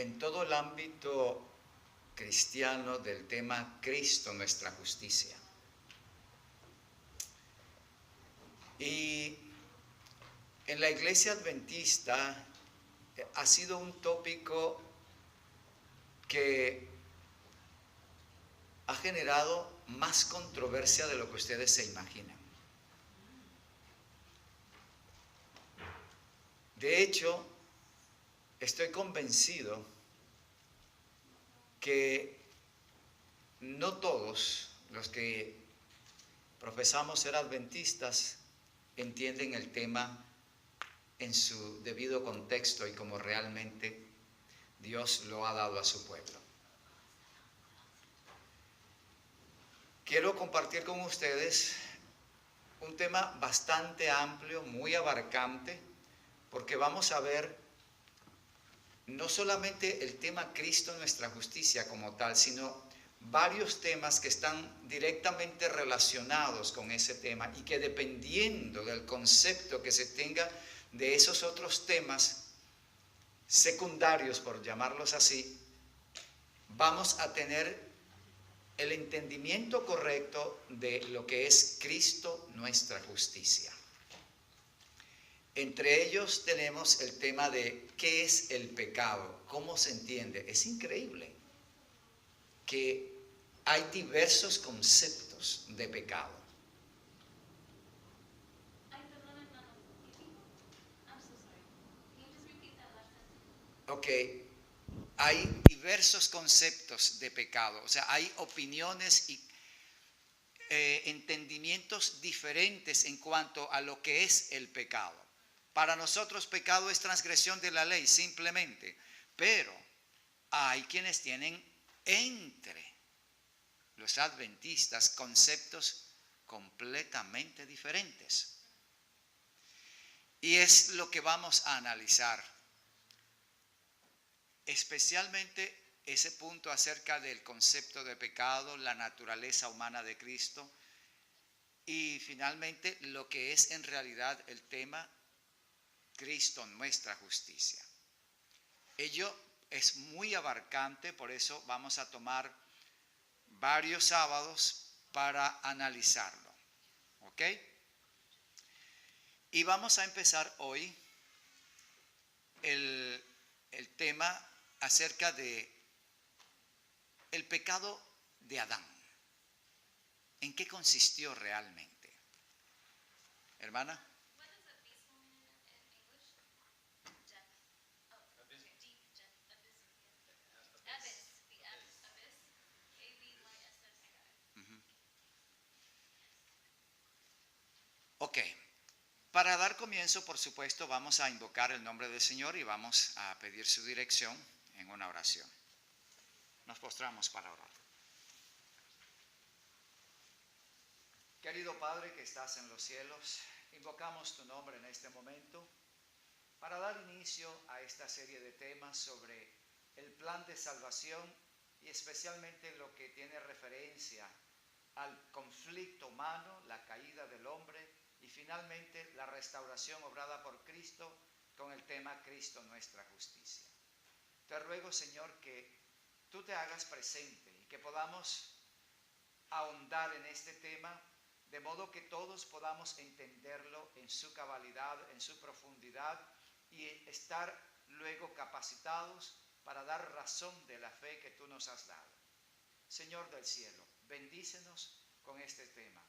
en todo el ámbito cristiano del tema Cristo, nuestra justicia. Y en la iglesia adventista ha sido un tópico que ha generado más controversia de lo que ustedes se imaginan. De hecho, estoy convencido que no todos los que profesamos ser adventistas entienden el tema en su debido contexto y como realmente Dios lo ha dado a su pueblo. Quiero compartir con ustedes un tema bastante amplio, muy abarcante, porque vamos a ver no solamente el tema Cristo, nuestra justicia como tal, sino varios temas que están directamente relacionados con ese tema y que dependiendo del concepto que se tenga de esos otros temas secundarios, por llamarlos así, vamos a tener el entendimiento correcto de lo que es Cristo, nuestra justicia. Entre ellos tenemos el tema de qué es el pecado, cómo se entiende. Es increíble que hay diversos conceptos de pecado. Ok, hay diversos conceptos de pecado, o sea, hay opiniones y entendimientos diferentes en cuanto a lo que es el pecado. Para nosotros pecado es transgresión de la ley simplemente, pero hay quienes tienen entre los adventistas conceptos completamente diferentes. Y es lo que vamos a analizar, especialmente ese punto acerca del concepto de pecado, la naturaleza humana de Cristo y finalmente lo que es en realidad el tema Cristo, nuestra justicia. Ello es muy abarcante, por eso vamos a tomar varios sábados para analizarlo. ¿Ok? Y vamos a empezar hoy el tema acerca de el pecado de Adán. ¿En qué consistió realmente? Hermana. Ok, para dar comienzo, por supuesto, vamos a invocar el nombre del Señor y vamos a pedir su dirección en una oración. Nos postramos para orar. Querido Padre que estás en los cielos, invocamos tu nombre en este momento para dar inicio a esta serie de temas sobre el plan de salvación y especialmente lo que tiene referencia al conflicto humano, la caída del hombre y finalmente la restauración obrada por Cristo con el tema Cristo nuestra justicia. Te ruego, Señor, que tú te hagas presente y que podamos ahondar en este tema de modo que todos podamos entenderlo en su cabalidad, en su profundidad y estar luego capacitados para dar razón de la fe que tú nos has dado. Señor del cielo, bendícenos con este tema.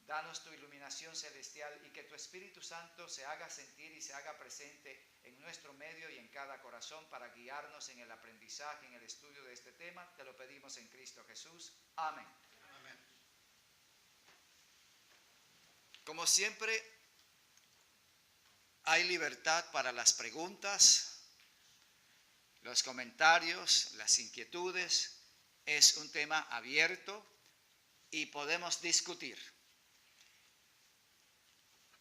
Danos tu iluminación celestial y que tu Espíritu Santo se haga sentir y se haga presente en nuestro medio y en cada corazón para guiarnos en el aprendizaje, en el estudio de este tema. Te lo pedimos en Cristo Jesús. Amén. Amén. Como siempre, hay libertad para las preguntas, los comentarios, las inquietudes. Es un tema abierto y podemos discutir.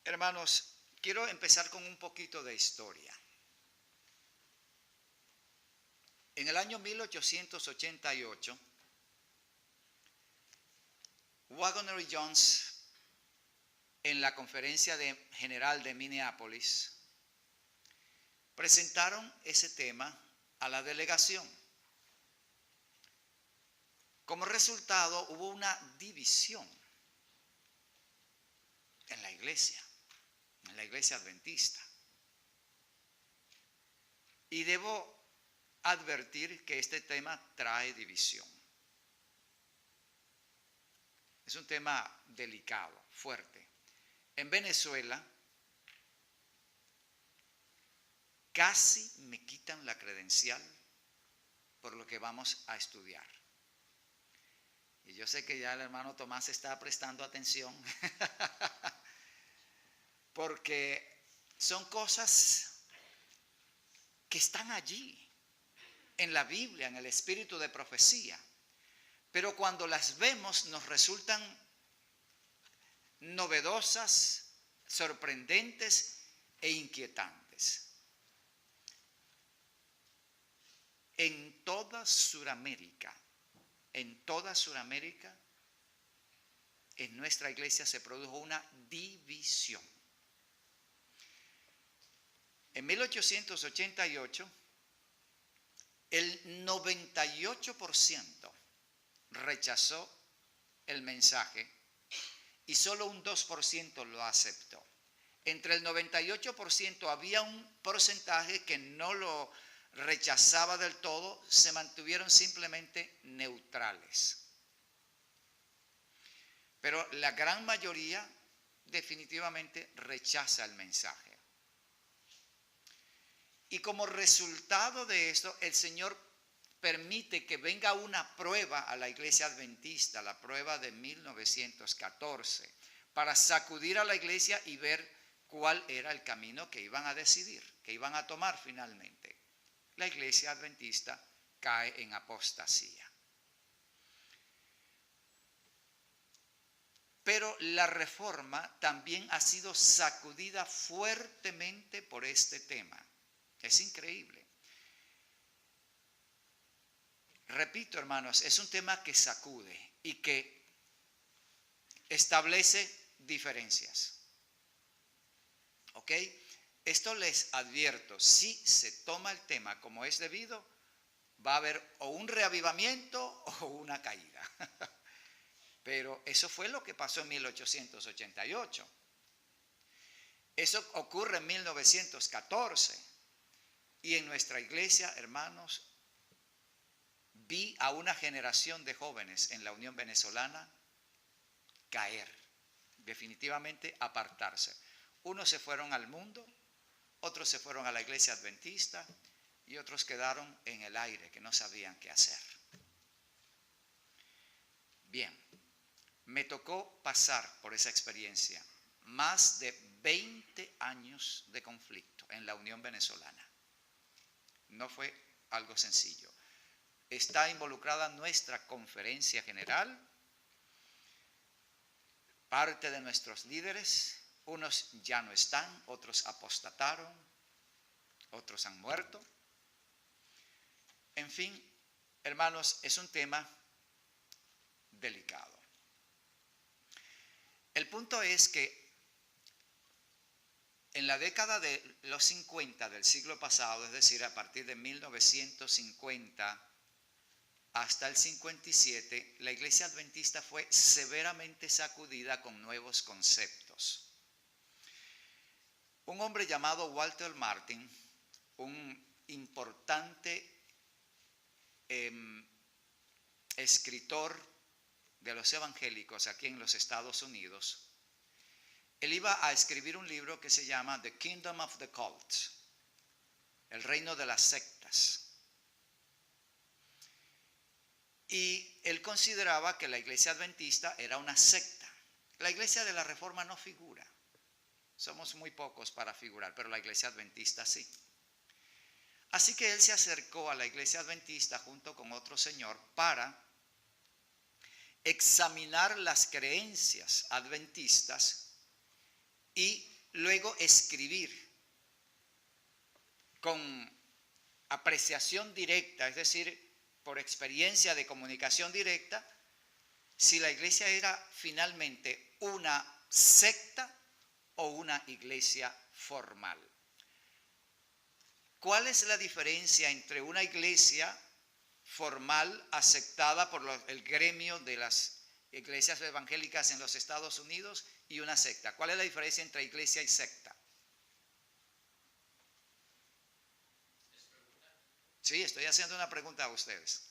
Hermanos, quiero empezar con un poquito de historia. En el año 1888, Waggoner y Jones, en la conferencia general de Minneapolis, presentaron ese tema a la delegación. Como resultado, hubo una división en la iglesia adventista. Y debo advertir que este tema trae división. Es un tema delicado, fuerte. En Venezuela casi me quitan la credencial por lo que vamos a estudiar. Y yo sé que ya el hermano Tomás está prestando atención porque son cosas que están allí en la Biblia, en el espíritu de profecía. Pero cuando las vemos nos resultan novedosas, sorprendentes e inquietantes. En toda Sudamérica, en nuestra iglesia se produjo una división. En 1888, el 98% rechazó el mensaje y solo un 2% lo aceptó. Entre el 98% había un porcentaje que no lo rechazaba del todo, se mantuvieron simplemente neutrales. Pero la gran mayoría definitivamente rechaza el mensaje. Y como resultado de esto, el Señor permite que venga una prueba a la iglesia adventista, la prueba de 1914, para sacudir a la iglesia y ver cuál era el camino que iban a decidir, que iban a tomar finalmente. La iglesia adventista cae en apostasía. Pero la reforma también ha sido sacudida fuertemente por este tema. Es increíble. Repito, hermanos, es un tema que sacude y que establece diferencias. ¿Ok? Esto les advierto, si se toma el tema como es debido, va a haber o un reavivamiento o una caída. Pero eso fue lo que pasó en 1888. Eso ocurre en 1914. Y en nuestra iglesia, hermanos, vi a una generación de jóvenes en la Unión Venezolana caer, definitivamente apartarse. Unos se fueron al mundo, otros se fueron a la iglesia adventista y otros quedaron en el aire que no sabían qué hacer. Bien, me tocó pasar por esa experiencia, más de 20 años de conflicto en la Unión Venezolana. No fue algo sencillo. Está involucrada nuestra conferencia general, parte de nuestros líderes, unos ya no están, otros apostataron, otros han muerto. En fin, hermanos, es un tema delicado. El punto es que en la década de los 50 del siglo pasado, es decir, a partir de 1950 hasta el 57, la iglesia adventista fue severamente sacudida con nuevos conceptos. Un hombre llamado Walter Martin, un importante escritor de los evangélicos aquí en los Estados Unidos, él iba a escribir un libro que se llama The Kingdom of the Cults, el reino de las sectas. Y él consideraba que la iglesia adventista era una secta. La iglesia de la Reforma no figura. Somos muy pocos para figurar, pero la iglesia adventista sí. Así que él se acercó a la iglesia adventista junto con otro señor para examinar las creencias adventistas y luego escribir con apreciación directa, es decir, por experiencia de comunicación directa, si la iglesia era finalmente una secta o una iglesia formal. ¿Cuál es la diferencia entre una iglesia formal aceptada por el gremio de las iglesias evangélicas en los Estados Unidos y una secta? ¿Cuál es la diferencia entre iglesia y secta? Sí, estoy haciendo una pregunta a ustedes.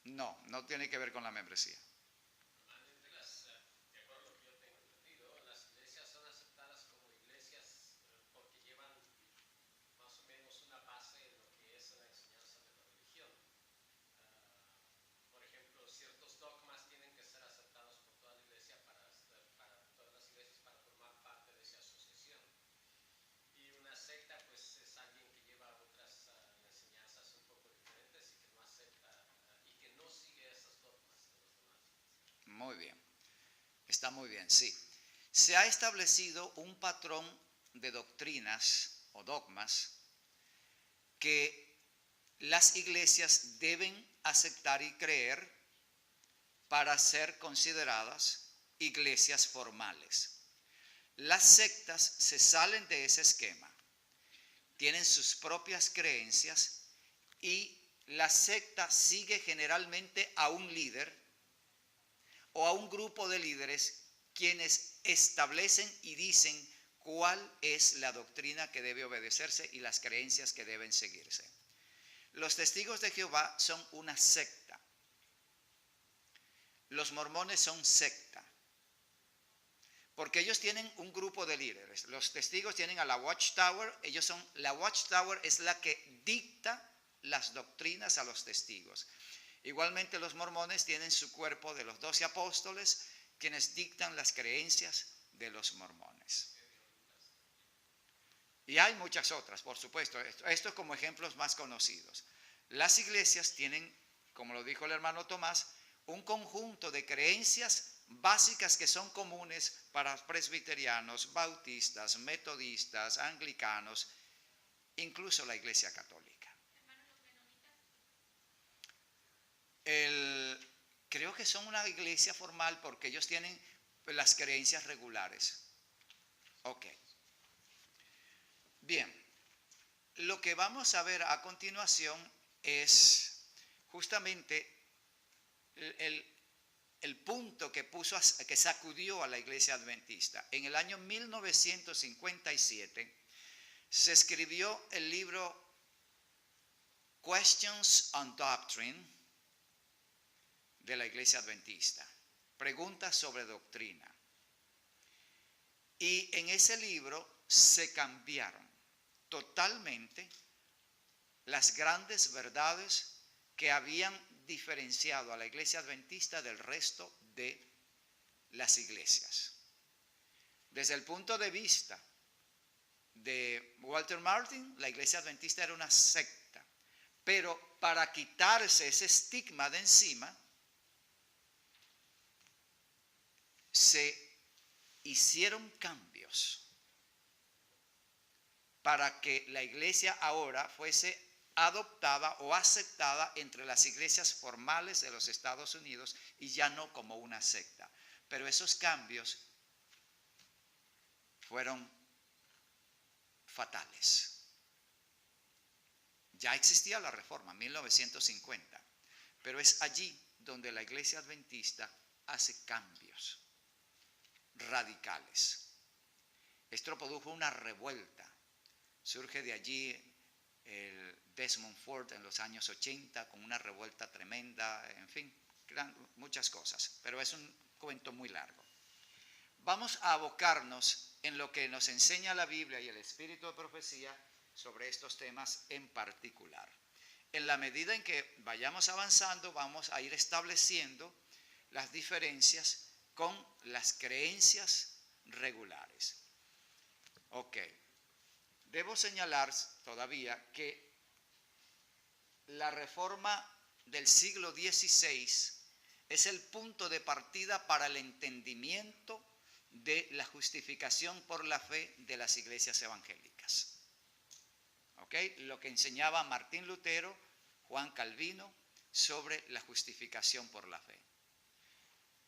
No, no tiene que ver con la membresía. Muy bien, está muy bien, sí. Se ha establecido un patrón de doctrinas o dogmas que las iglesias deben aceptar y creer para ser consideradas iglesias formales. Las sectas se salen de ese esquema, tienen sus propias creencias y la secta sigue generalmente a un líder o a un grupo de líderes quienes establecen y dicen cuál es la doctrina que debe obedecerse y las creencias que deben seguirse. Los testigos de Jehová son una secta. Los mormones son secta. Porque ellos tienen un grupo de líderes. Los testigos tienen a la Watchtower. La Watchtower es la que dicta las doctrinas a los testigos. Igualmente los mormones tienen su cuerpo de los 12 apóstoles, quienes dictan las creencias de los mormones. Y hay muchas otras, por supuesto. Esto como ejemplos más conocidos. Las iglesias tienen, como lo dijo el hermano Tomás, un conjunto de creencias básicas que son comunes para presbiterianos, bautistas, metodistas, anglicanos, incluso la iglesia católica. Creo que son una iglesia formal porque ellos tienen las creencias regulares. Ok. Bien, lo que vamos a ver a continuación es justamente el punto que sacudió a la iglesia adventista. En el año 1957 se escribió el libro Questions on Doctrine de la iglesia adventista, preguntas sobre doctrina. Y en ese libro se cambiaron totalmente las grandes verdades que habían diferenciado a la iglesia adventista del resto de las iglesias. Desde el punto de vista de Walter Martin, la iglesia adventista era una secta, pero para quitarse ese estigma de encima, se hicieron cambios para que la iglesia ahora fuese adoptada o aceptada entre las iglesias formales de los Estados Unidos y ya no como una secta. Pero esos cambios fueron fatales. Ya existía la reforma, 1950, pero es allí donde la iglesia adventista hace cambios radicales. Esto produjo una revuelta. Surge de allí el Desmond Ford en los años 80 con una revuelta tremenda, en fin, muchas cosas, pero es un cuento muy largo. Vamos a abocarnos en lo que nos enseña la Biblia y el espíritu de profecía sobre estos temas en particular. En la medida en que vayamos avanzando, vamos a ir estableciendo las diferencias con las creencias regulares. Ok. Debo señalar todavía que la reforma del siglo XVI es el punto de partida para el entendimiento de la justificación por la fe de las iglesias evangélicas. ¿Ok? Lo que enseñaba Martín Lutero, Juan Calvino, sobre la justificación por la fe.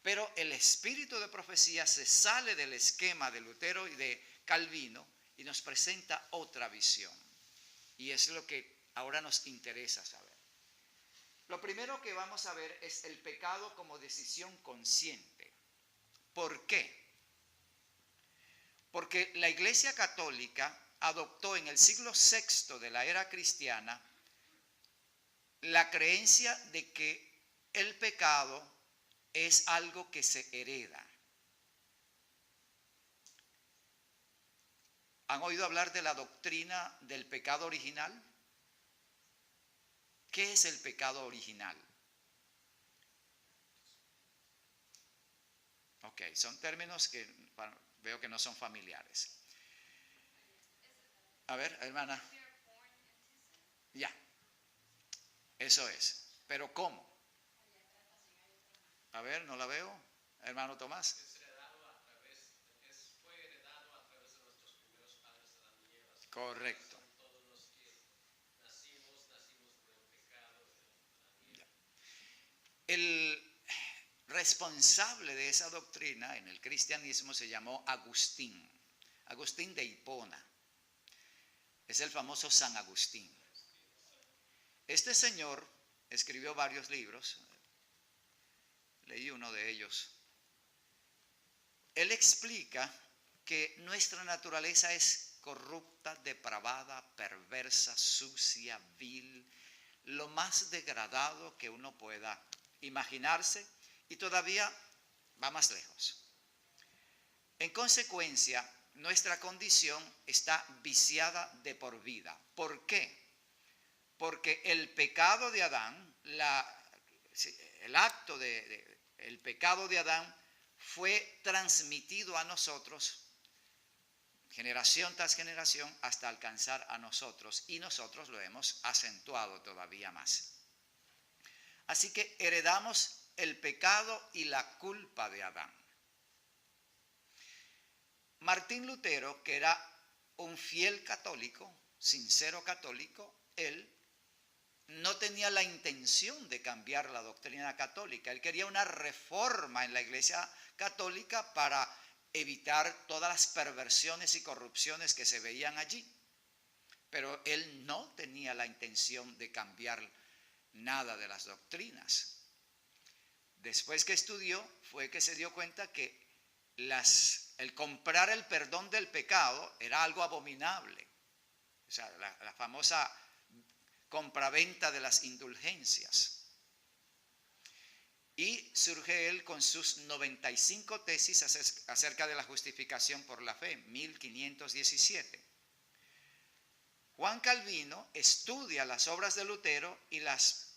Pero el espíritu de profecía se sale del esquema de Lutero y de Calvino y nos presenta otra visión. Y es lo que ahora nos interesa saber. Lo primero que vamos a ver es el pecado como decisión consciente. ¿Por qué? Porque la Iglesia Católica adoptó en el siglo VI de la era cristiana la creencia de que el pecado es algo que se hereda. ¿Han oído hablar de la doctrina del pecado original? ¿Qué es el pecado original? Ok, son términos que veo que no son familiares. A ver, hermana. Ya, eso es. ¿Pero cómo? A ver, no la veo. Hermano Tomás. Fue heredado a través de nuestros primeros padres de la niñez. Correcto. Todos los que nacimos por el pecado de la niñez. El responsable de esa doctrina en el cristianismo se llamó Agustín de Hipona. Es el famoso San Agustín. Este señor escribió varios libros. Leí uno de ellos. Él explica que nuestra naturaleza es corrupta, depravada, perversa, sucia, vil, lo más degradado que uno pueda imaginarse, y todavía va más lejos. En consecuencia, nuestra condición está viciada de por vida. ¿Por qué? Porque el pecado de Adán, el acto el pecado de Adán fue transmitido a nosotros, generación tras generación, hasta alcanzar a nosotros, y nosotros lo hemos acentuado todavía más. Así que heredamos el pecado y la culpa de Adán. Martín Lutero, que era un fiel católico, sincero católico, él no tenía la intención de cambiar la doctrina católica. Él quería una reforma en la Iglesia Católica para evitar todas las perversiones y corrupciones que se veían allí. Pero él no tenía la intención de cambiar nada de las doctrinas. Después que estudió, fue que se dio cuenta que el comprar el perdón del pecado era algo abominable. O sea, la famosa compraventa de las indulgencias. Y surge él con sus 95 tesis acerca de la justificación por la fe, 1517. Juan Calvino estudia las obras de Lutero y las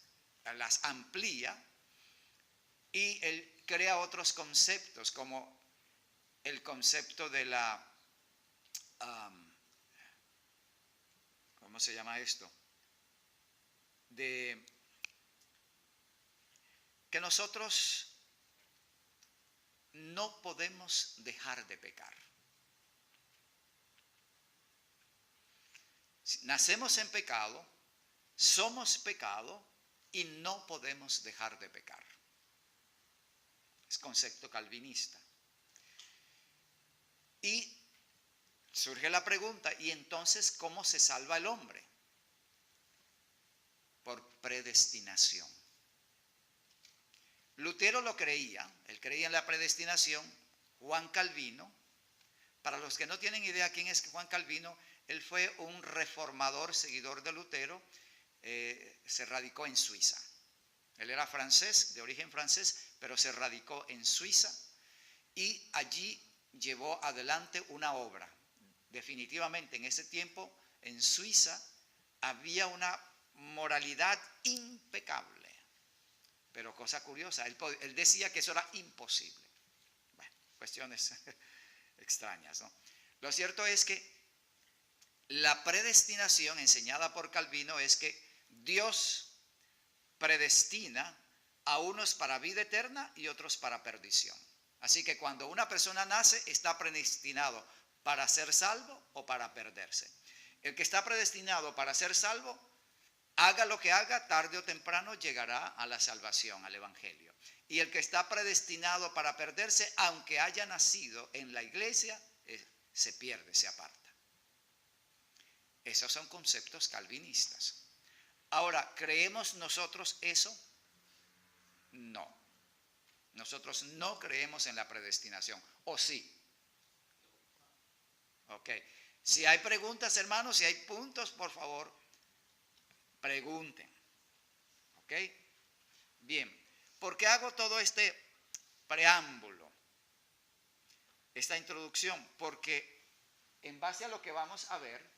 amplía, y él crea otros conceptos, como el concepto de la, ¿cómo se llama esto? De que nosotros no podemos dejar de pecar. Nacemos en pecado, somos pecado y no podemos dejar de pecar. Es concepto calvinista. Y surge la pregunta, ¿y entonces cómo se salva el hombre? Por predestinación. Lutero lo creía, él creía en la predestinación. Juan Calvino, para los que no tienen idea quién es Juan Calvino, él fue un reformador, seguidor de Lutero, se radicó en Suiza. Él era francés, de origen francés, pero se radicó en Suiza y allí llevó adelante una obra. Definitivamente en ese tiempo en Suiza había una moralidad impecable, pero cosa curiosa, él decía que eso era imposible. Bueno, cuestiones extrañas, ¿no? Lo cierto es que la predestinación enseñada por Calvino es que Dios predestina a unos para vida eterna y otros para perdición. Así que cuando una persona nace, está predestinado para ser salvo o para perderse. El que está predestinado para ser salvo, haga lo que haga, tarde o temprano llegará a la salvación, al evangelio. Y el que está predestinado para perderse, aunque haya nacido en la iglesia, se pierde, se aparta. Esos son conceptos calvinistas. Ahora, ¿creemos nosotros eso? No. Nosotros no creemos en la predestinación. ¿O sí? Ok. Si hay preguntas, hermanos, si hay puntos, por favor, pregunten. ¿Ok? Bien. ¿Por qué hago todo este preámbulo? Esta introducción. Porque en base a lo que vamos a ver,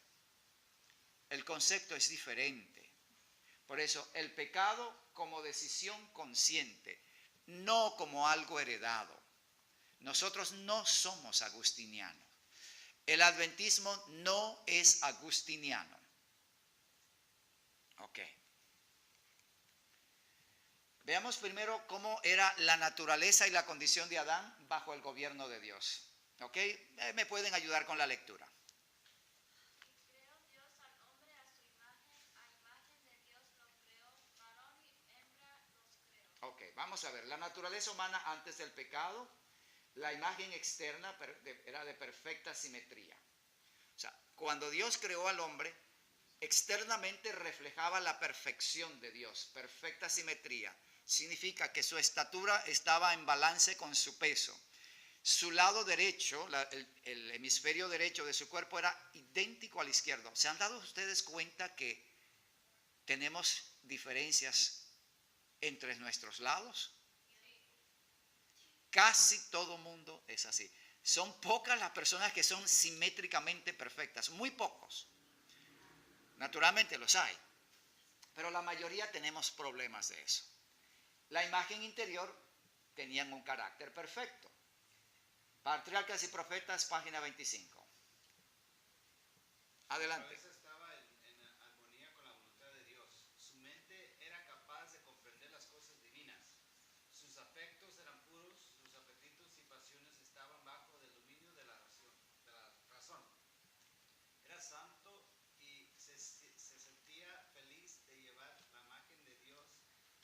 el concepto es diferente. Por eso, el pecado como decisión consciente, no como algo heredado. Nosotros no somos agustinianos. El adventismo no es agustiniano. Ok. Veamos primero cómo era la naturaleza y la condición de Adán bajo el gobierno de Dios. Ok. Me pueden ayudar con la lectura. Creó Dios al hombre a su imagen, a imagen de Dios lo creó, varón y hembra los creó. Ok, vamos a ver. La naturaleza humana antes del pecado, la imagen externa era de perfecta simetría. O sea, cuando Dios creó al hombre, externamente reflejaba la perfección de Dios, perfecta simetría. Significa que su estatura estaba en balance con su peso. Su lado derecho, el hemisferio derecho de su cuerpo era idéntico al izquierdo. ¿Se han dado ustedes cuenta que tenemos diferencias entre nuestros lados? Casi todo mundo es así. Son pocas las personas que son simétricamente perfectas, muy pocos. Naturalmente los hay, pero la mayoría tenemos problemas de eso. La imagen interior tenían un carácter perfecto. Patriarcas y Profetas, página 25. Adelante. Su cabeza estaba en armonía con la voluntad de Dios. Su mente era capaz de comprender las cosas divinas. Sus afectos eran puros, sus apetitos y pasiones estaban bajo el dominio de la razón. Era santo y se sentía feliz de llevar la imagen de Dios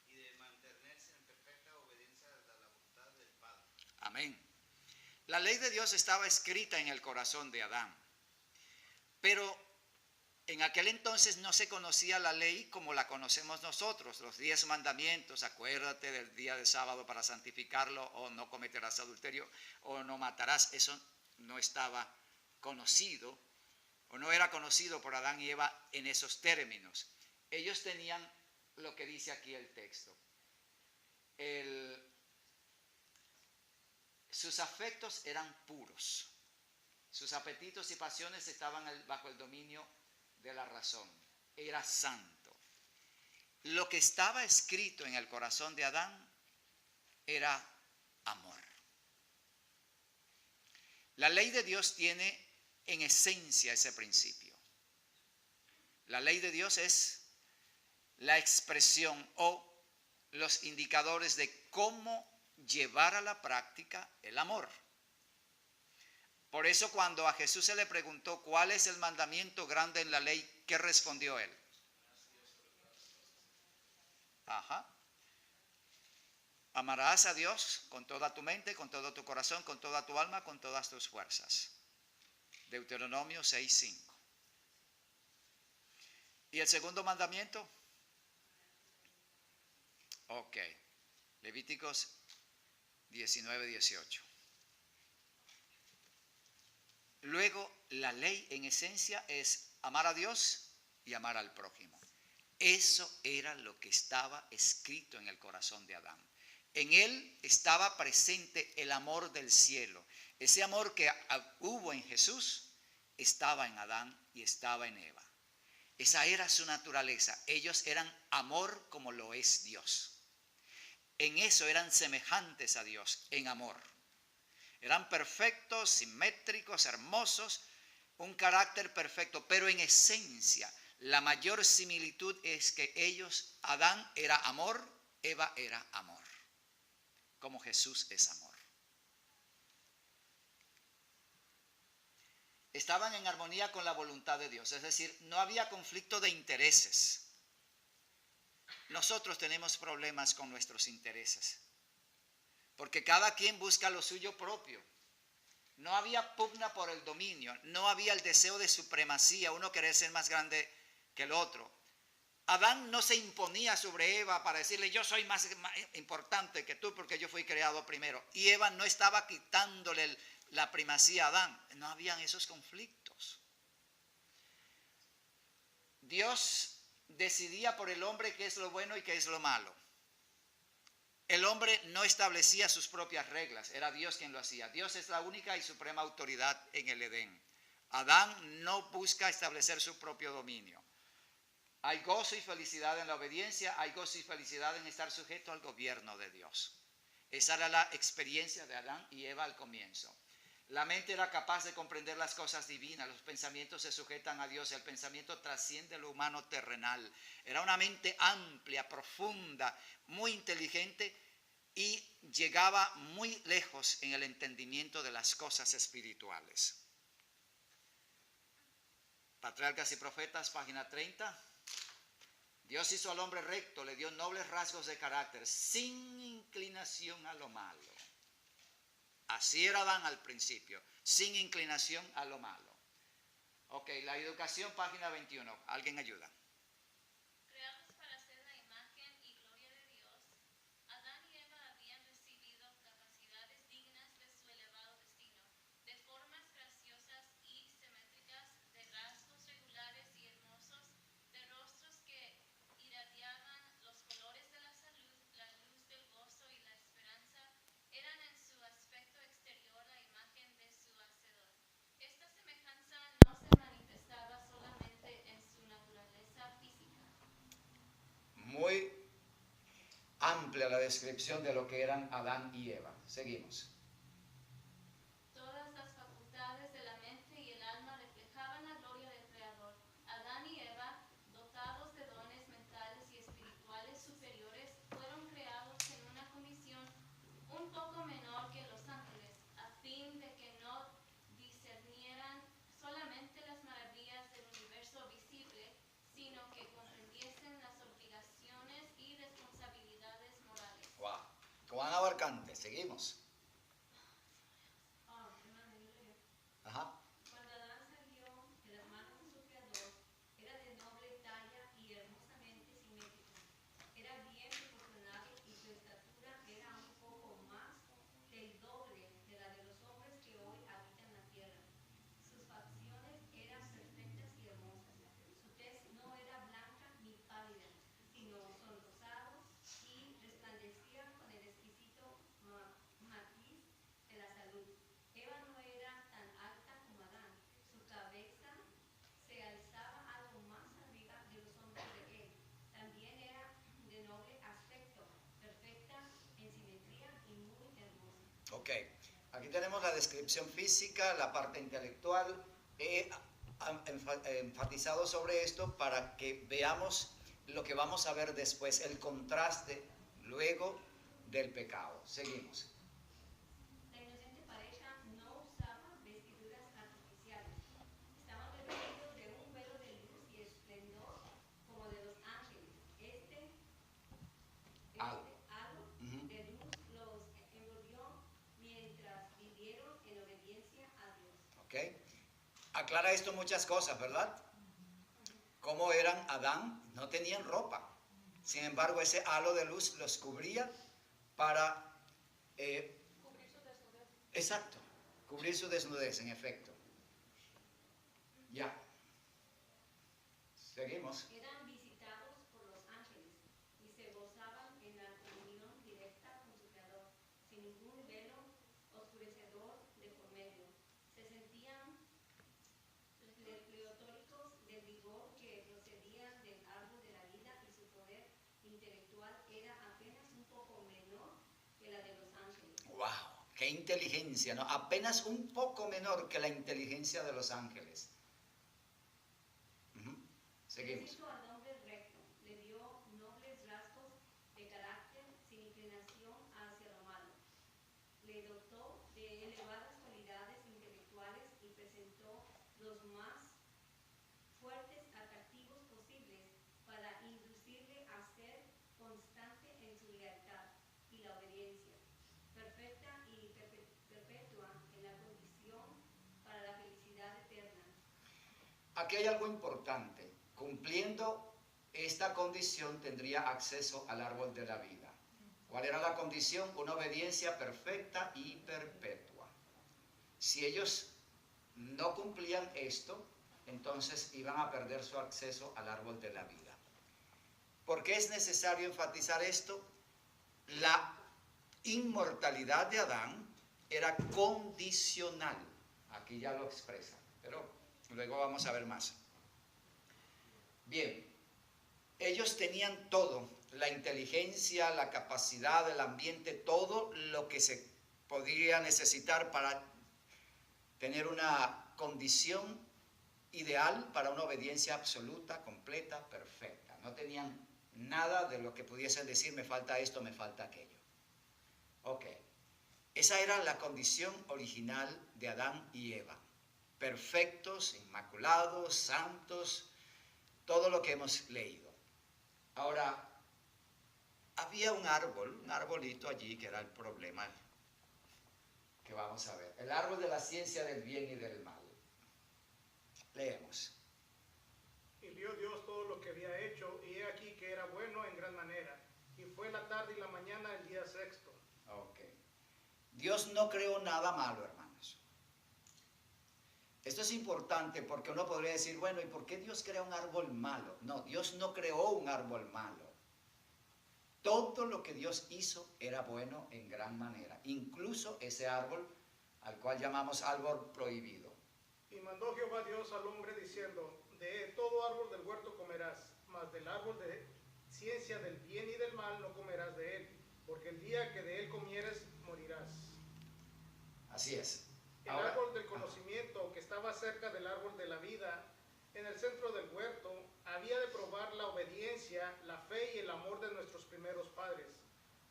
y de mantenerse en perfecta obediencia a la voluntad del Padre. Amén. La ley de Dios estaba escrita en el corazón de Adán, pero en aquel entonces no se conocía la ley como la conocemos nosotros, los 10 mandamientos, acuérdate del día de sábado para santificarlo, o no cometerás adulterio, o no matarás. Eso no estaba conocido, o no era conocido por Adán y Eva en esos términos. Ellos tenían lo que dice aquí el texto. Sus afectos eran puros. Sus apetitos y pasiones estaban bajo el dominio de la razón. Era santo. Lo que estaba escrito en el corazón de Adán era amor. La ley de Dios tiene en esencia ese principio. La ley de Dios es la expresión o los indicadores de cómo llevar a la práctica el amor. Por eso cuando a Jesús se le preguntó cuál es el mandamiento grande en la ley, ¿qué respondió él? Amarás a Dios con toda tu mente, con todo tu corazón, con toda tu alma, con todas tus fuerzas. Deuteronomio 6:5. ¿Y el segundo mandamiento? Ok. Levíticos 19:18. Luego, la ley en esencia es amar a Dios y amar al prójimo. Eso era lo que estaba escrito en el corazón de Adán. En él estaba presente el amor del cielo. Ese amor que hubo en Jesús estaba en Adán y estaba en Eva. Esa era su naturaleza. Ellos eran amor como lo es Dios. En eso eran semejantes a Dios, en amor. Eran perfectos, simétricos, hermosos, un carácter perfecto, pero en esencia la mayor similitud es que ellos, Adán era amor, Eva era amor, como Jesús es amor. Estaban en armonía con la voluntad de Dios, es decir, no había conflicto de intereses. Nosotros tenemos problemas con nuestros intereses, porque cada quien busca lo suyo propio. No había pugna por el dominio, no había el deseo de supremacía, uno querer ser más grande que el otro. Adán no se imponía sobre Eva para decirle yo soy más importante que tú porque yo fui creado primero. Y Eva no estaba quitándole la primacía a Adán, no habían esos conflictos. Dios decidía por el hombre qué es lo bueno y qué es lo malo. El hombre no establecía sus propias reglas, era Dios quien lo hacía. Dios es la única y suprema autoridad en el Edén. Adán no busca establecer su propio dominio. Hay gozo y felicidad en la obediencia, hay gozo y felicidad en estar sujeto al gobierno de Dios. Esa era la experiencia de Adán y Eva al comienzo. La mente era capaz de comprender las cosas divinas, los pensamientos se sujetan a Dios, el pensamiento trasciende lo humano terrenal. Era una mente amplia, profunda, muy inteligente y llegaba muy lejos en el entendimiento de las cosas espirituales. Patriarcas y Profetas, página 30. Dios hizo al hombre recto, le dio nobles rasgos de carácter, sin inclinación a lo malo. Así era Adán al principio, sin inclinación a lo malo. Ok, la educación, página 21. ¿Alguien ayuda? Creados para ser la imagen y gloria de Dios, Adán y Eva habían recibido capacidades dignas de su elevado destino, de formas graciosas y simétricas, de rasgos regulares y hermosos, de rostros que irradiaban los colores de la salud, la luz del gozo y la esperanza, eran en su aspecto exterior la imagen de su Hacedor. Esta semejanza no se manifestaba solamente en su naturaleza física. Muy amplia la descripción de lo que eran Adán y Eva. Seguimos. Todas las facultades de la mente y el alma reflejaban la gloria del Creador. Adán y Eva, dotados de dones mentales y espirituales superiores, fueron creados en una condición un poco menor que los ángeles, a fin de que no discernieran solamente las maravillas del universo visible, sino que comprendiesen las obligaciones y responsabilidades morales. Wow. Cuán abarcante. Seguimos. Ajá. Cuando Adán salió de las manos de su Creador, era de noble talla y hermosamente simétrico. Era bien proporcionado y su estatura era un poco más del doble de la de los hombres que hoy habitan la tierra. Sus facciones eran perfectas y hermosas. Su tez no era blanca ni pálida, sino sonrosados y resplandecía con el exquisito matiz de la salud. Eva no era tan alta como Adán, su cabeza se alzaba algo más arriba de los hombros de él. También era de noble aspecto, perfecta en simetría y muy hermosa. Ok. Aquí tenemos la descripción física, la parte intelectual. He enfatizado sobre esto para que veamos lo que vamos a ver después, el contraste luego del pecado. Seguimos. La inocente pareja no usaba vestiduras artificiales. Estaban revestidos de un velo de luz y esplendor como de los ángeles. Este Halo. halo Ujú. de luz los envolvió mientras vivieron en obediencia a Dios. Ok. Aclara esto muchas cosas, ¿verdad? ¿Cómo eran Adán? No tenían ropa. Sin embargo, ese halo de luz los cubría para... exacto. Cubrir su desnudez, en efecto. Ya. Seguimos. Eran visitados por los ángeles y se gozaban en la comunión directa con su Creador, sin ningún velo oscurecedor de por medio. Se sentían pletóricos del vigor que procedían del árbol de la vida y su poder intelectual era apenas un poco menor que la de los ángeles. ¡Wow! ¡Qué inteligencia! ¿No? Apenas un poco menor que la inteligencia de los ángeles. Ujú. Seguimos. Hizo al hombre recto, le dio nobles rasgos de carácter sin inclinación hacia lo malo. Le dotó de elevadas cualidades intelectuales y presentó los más fuertes atractivos posibles para inducirle a ser constante en su lealtad y la obediencia, perfecta y perpetua en la condición aquí hay algo importante. Cumpliendo esta condición tendría acceso al árbol de la vida. ¿Cuál era la condición? Una obediencia perfecta y perpetua. Si ellos no cumplían esto, entonces iban a perder su acceso al árbol de la vida. ¿Por qué es necesario enfatizar esto? La inmortalidad de Adán era condicional. Aquí ya lo expresa, pero luego vamos a ver más. Bien, ellos tenían todo, la inteligencia, la capacidad, el ambiente, todo lo que se podría necesitar para tener una condición ideal para una obediencia absoluta, completa, perfecta. No tenían nada de lo que pudiesen decir, me falta esto, me falta aquello. Ok, esa era la condición original de Adán y Eva. Perfectos, inmaculados, santos, todo lo que hemos leído. Ahora, había un arbolito allí que era el problema que vamos a ver. El árbol de la ciencia del bien y del mal. Leemos. Y vio Dios todo lo que había hecho, y he aquí que era bueno en gran manera. Y fue la tarde y la mañana el día sexto. Ok. Dios no creó nada malo, hermanos. Esto es importante porque uno podría decir, bueno, ¿y por qué Dios crea un árbol malo? No, Dios no creó un árbol malo. Todo lo que Dios hizo era bueno en gran manera. Incluso ese árbol al cual llamamos árbol prohibido. Y mandó Jehová Dios al hombre diciendo, de todo árbol del huerto comerás, mas del árbol de ciencia del bien y del mal no comerás de él, porque el día que de él comieres morirás. Así es. El árbol del conocimiento que estaba cerca del árbol de la vida, en el centro del huerto, había de probar la obediencia, la fe y el amor de nuestros primeros padres.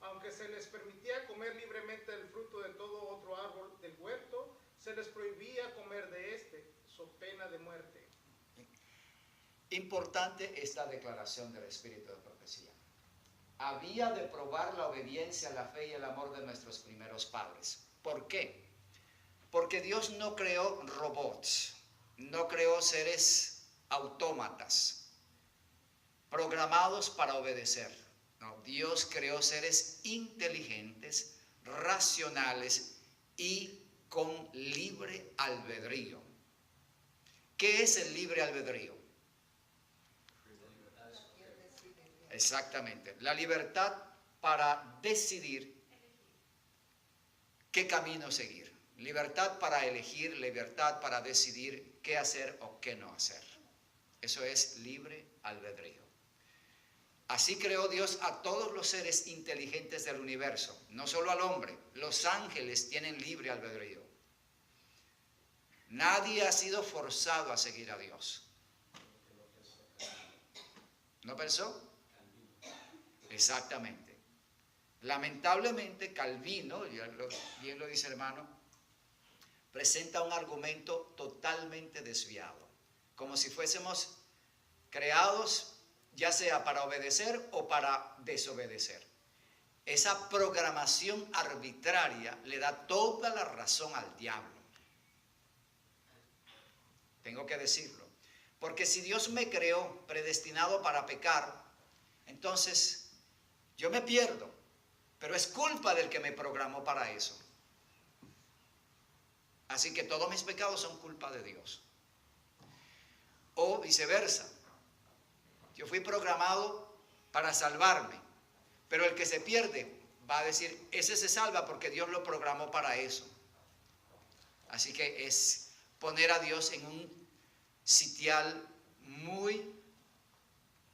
Aunque se les permitía comer libremente el fruto de todo otro árbol del huerto, se les prohibía comer de este, so pena de muerte. Importante esta declaración del Espíritu de profecía. Había de probar la obediencia, la fe y el amor de nuestros primeros padres. ¿Por qué? Porque Dios no creó robots, no creó seres autómatas, programados para obedecer. No, Dios creó seres inteligentes, racionales y con libre albedrío. ¿Qué es el libre albedrío? Exactamente, la libertad para decidir qué camino seguir. Libertad para elegir, libertad para decidir qué hacer o qué no hacer. Eso es libre albedrío. Así creó Dios a todos los seres inteligentes del universo, no solo al hombre. Los ángeles tienen libre albedrío. Nadie ha sido forzado a seguir a Dios. ¿No pensó? Exactamente. Lamentablemente, Calvino, bien lo dice el hermano, presenta un argumento totalmente desviado, como si fuésemos creados ya sea para obedecer o para desobedecer. Esa programación arbitraria le da toda la razón al diablo. Tengo que decirlo. Porque si Dios me creó predestinado para pecar, entonces yo me pierdo, pero es culpa del que me programó para eso. Así que todos mis pecados son culpa de Dios. O viceversa. Yo fui programado para salvarme, pero el que se pierde va a decir, ese se salva porque Dios lo programó para eso. Así que es poner a Dios en un sitial muy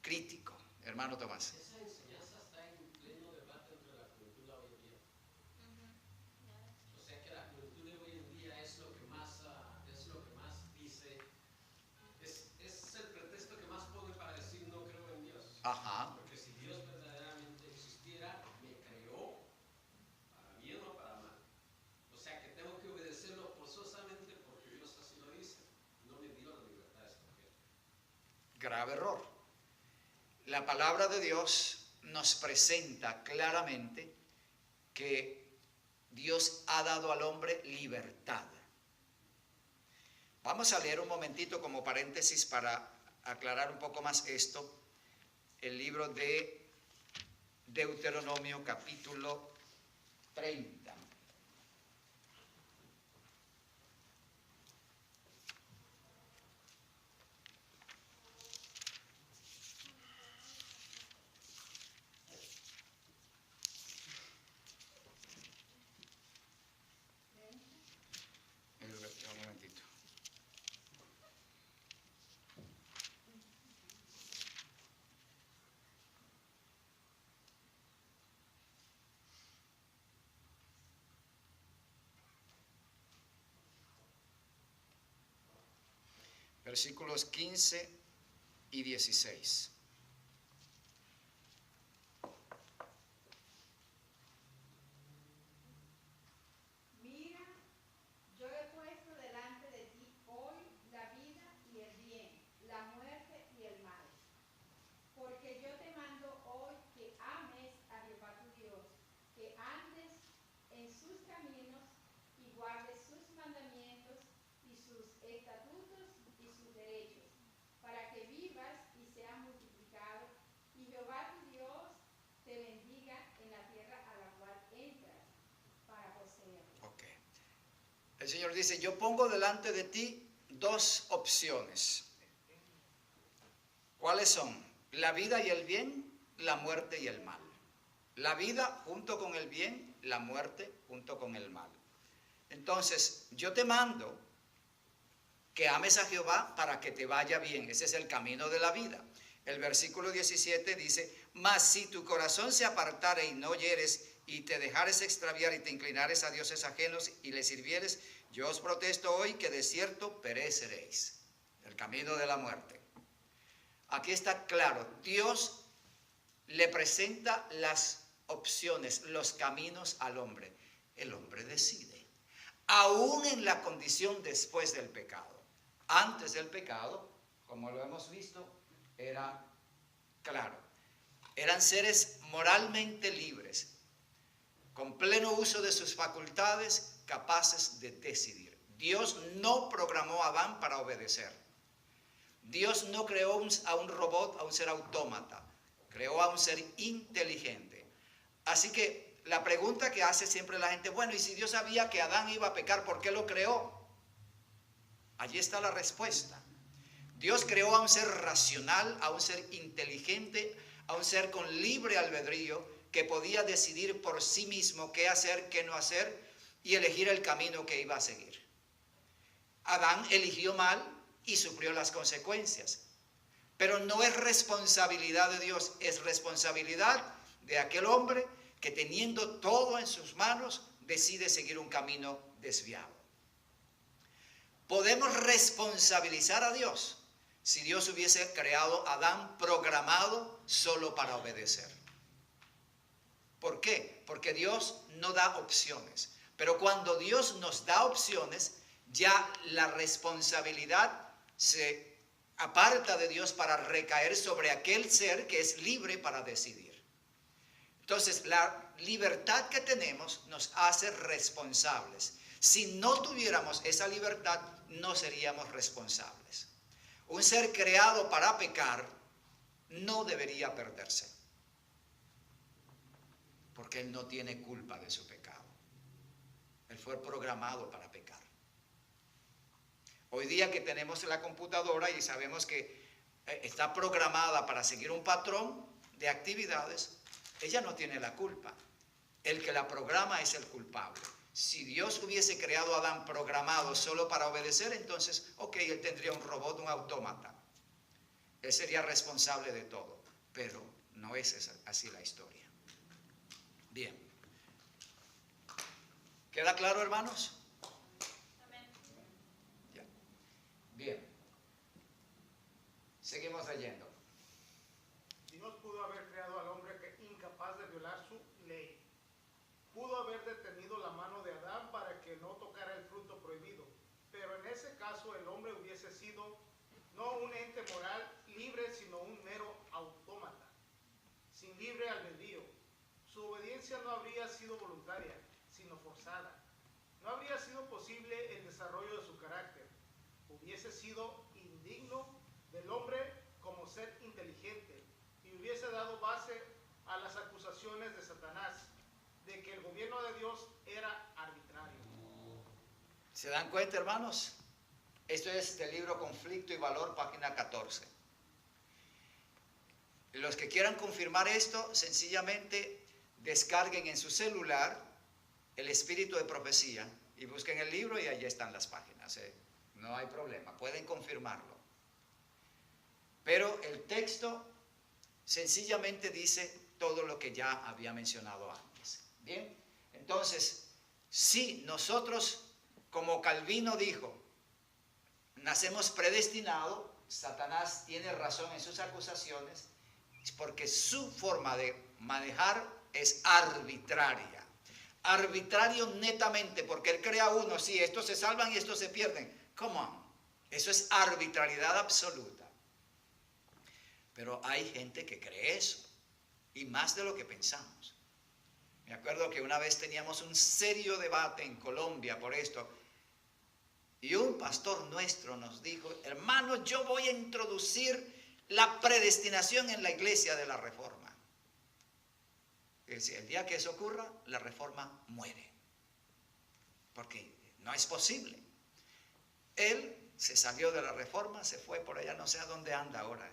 crítico, hermano Tomás. Esa enseñanza está en pleno debate entre la cultura hoy en día. O sea que la cultura de hoy en día es lo que más dice, es el pretexto que más pone para decir no creo en Dios. Ajá. Porque si Dios verdaderamente existiera, me creó para bien o para mal. O sea que tengo que obedecerlo forzosamente porque Dios así lo dice. No me dio la libertad de escoger. Grave error. La palabra de Dios nos presenta claramente que Dios ha dado al hombre libertad. Vamos a leer un momentito como paréntesis para aclarar un poco más esto, el libro de Deuteronomio capítulo 30. Un momentito. Versículos 15 y 16. Mira, yo he puesto delante de ti hoy la vida y el bien, la muerte y el mal. Porque yo te mando hoy que ames a Jehová tu Dios, que andes en sus caminos y guardes sus mandamientos y sus estatutos y sus derechos, para que vivas y seas multiplicado, y Jehová tu Dios te bendiga en la tierra a la cual entras para poseerla. Ok. El Señor dice, yo pongo delante de ti dos opciones. ¿Cuáles son? La vida y el bien, la muerte y el mal. La vida junto con el bien, la muerte junto con el mal. Entonces, yo te mando que ames a Jehová para que te vaya bien. Ese es el camino de la vida. El versículo 17 dice, mas si tu corazón se apartare y no oyeres y te dejares extraviar y te inclinares a dioses ajenos y les sirvieres, yo os protesto hoy que de cierto pereceréis. El camino de la muerte. Aquí está claro, Dios le presenta las opciones, los caminos al hombre. El hombre decide. Aún en la condición después del pecado. Antes del pecado, como lo hemos visto, era claro. Eran seres moralmente libres, con pleno uso de sus facultades, capaces de decidir. Dios no programó a Adán para obedecer. Dios no creó a un robot, a un ser autómata. Creó a un ser inteligente. Así que la pregunta que hace siempre la gente, bueno, ¿y si Dios sabía que Adán iba a pecar, por qué lo creó? Allí está la respuesta. Dios creó a un ser racional, a un ser inteligente, a un ser con libre albedrío que podía decidir por sí mismo qué hacer, qué no hacer y elegir el camino que iba a seguir. Adán eligió mal y sufrió las consecuencias. Pero no es responsabilidad de Dios, es responsabilidad de aquel hombre que teniendo todo en sus manos decide seguir un camino desviado. Podemos responsabilizar a Dios si Dios hubiese creado a Adán programado solo para obedecer. ¿Por qué? Porque Dios no da opciones. Pero cuando Dios nos da opciones, ya la responsabilidad se aparta de Dios para recaer sobre aquel ser que es libre para decidir. Entonces, la libertad que tenemos nos hace responsables. Si no tuviéramos esa libertad, no seríamos responsables. Un ser creado para pecar no debería perderse, porque él no tiene culpa de su pecado. Él fue programado para pecar. Hoy día que tenemos la computadora y sabemos que está programada para seguir un patrón de actividades, ella no tiene la culpa. El que la programa es el culpable. Si Dios hubiese creado a Adán programado solo para obedecer, entonces, ok, él tendría un robot, un autómata. Él sería responsable de todo. Pero no es así la historia. Bien. ¿Queda claro, hermanos? Ya. Bien. Seguimos leyendo. Dios pudo haber creado al hombre incapaz de violar su ley. Pudo haber detenido la mano de Adán para que no tocara el fruto prohibido. Pero en ese caso el hombre hubiese sido no un ente moral libre, sino un mero autómata, sin libre albedrío. Su obediencia no habría sido voluntaria, sino forzada. No habría sido posible el desarrollo de su carácter. hubiese sido indigno del hombre como ser inteligente y hubiese dado base a las acusaciones de Satanás de que el gobierno de Dios era arbitrario. ¿Se dan cuenta, hermanos? Esto es del libro Conflicto y Valor, página 14. Los que quieran confirmar esto, sencillamente descarguen en su celular el espíritu de profecía y busquen el libro y allí están las páginas. No hay problema, pueden confirmarlo. Pero el texto sencillamente dice todo lo que ya había mencionado antes. Bien, entonces, si nosotros, como Calvino dijo, nacemos predestinados, Satanás tiene razón en sus acusaciones, porque su forma de manejar es arbitraria. Arbitrario netamente, porque él crea uno, sí, estos se salvan y estos se pierden. Come on, eso es arbitrariedad absoluta. Pero hay gente que cree eso, y más de lo que pensamos. Me acuerdo que una vez teníamos un serio debate en Colombia por esto, y un pastor nuestro nos dijo: hermano, yo voy a introducir la predestinación en la iglesia de la Reforma. Es decir, el día que eso ocurra, la Reforma muere, porque no es posible. Él se salió de la Reforma, se fue por allá, no sé a dónde anda ahora.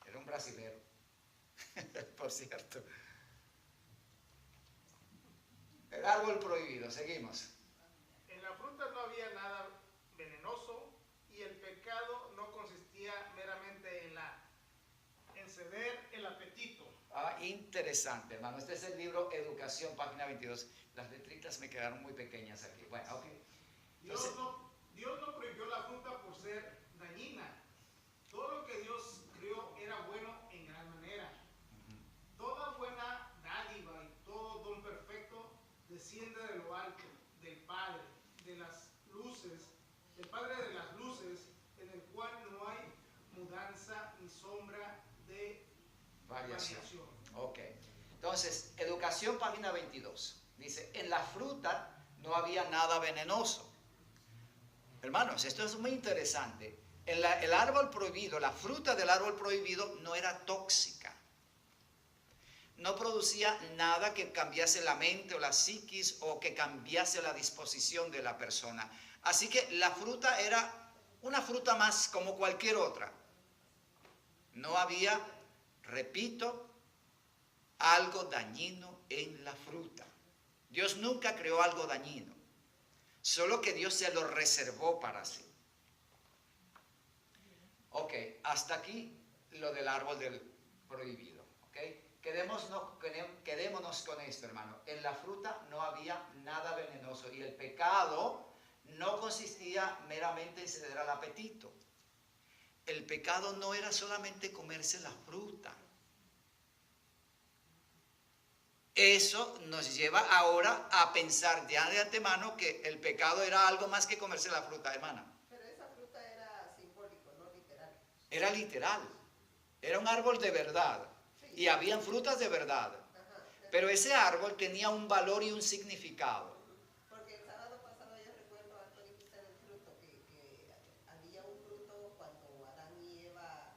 Era un brasilero, por cierto. El árbol prohibido, seguimos. En la fruta no había nada venenoso y el pecado no consistía meramente en ceder el apetito. Interesante, hermano. Este es el libro Educación, página 22. Las letritas me quedaron muy pequeñas aquí. Bueno, ok. Entonces, Dios no prohibió la fruta por ser dañina. Todo lo que Dios creó era bueno en gran manera. Toda buena dádiva y todo don perfecto desciende de lo alto, del Padre de las luces, en el cual no hay mudanza ni sombra de variación. Ok. Entonces, Educación, página 22. Dice: en la fruta no había nada venenoso. Hermanos, esto es muy interesante. El árbol prohibido, la fruta del árbol prohibido no era tóxica. No producía nada que cambiase la mente o la psiquis o que cambiase la disposición de la persona. Así que la fruta era una fruta más como cualquier otra. No había, repito, algo dañino en la fruta. Dios nunca creó algo dañino, solo que Dios se lo reservó para sí. Ok, hasta aquí lo del árbol del prohibido. Okay. Quedémonos con esto, hermano. En la fruta no había nada venenoso y el pecado no consistía meramente en ceder al apetito. El pecado no era solamente comerse la fruta. Eso nos lleva ahora a pensar ya de antemano que el pecado era algo más que comerse la fruta, hermana. Pero esa fruta era simbólico, no literal. Era literal. Era un árbol de verdad. Y habían frutas de verdad. Pero ese árbol tenía un valor y un significado. Porque el sábado pasado yo recuerdo algo dijiste del fruto, que había un fruto cuando Adán y Eva,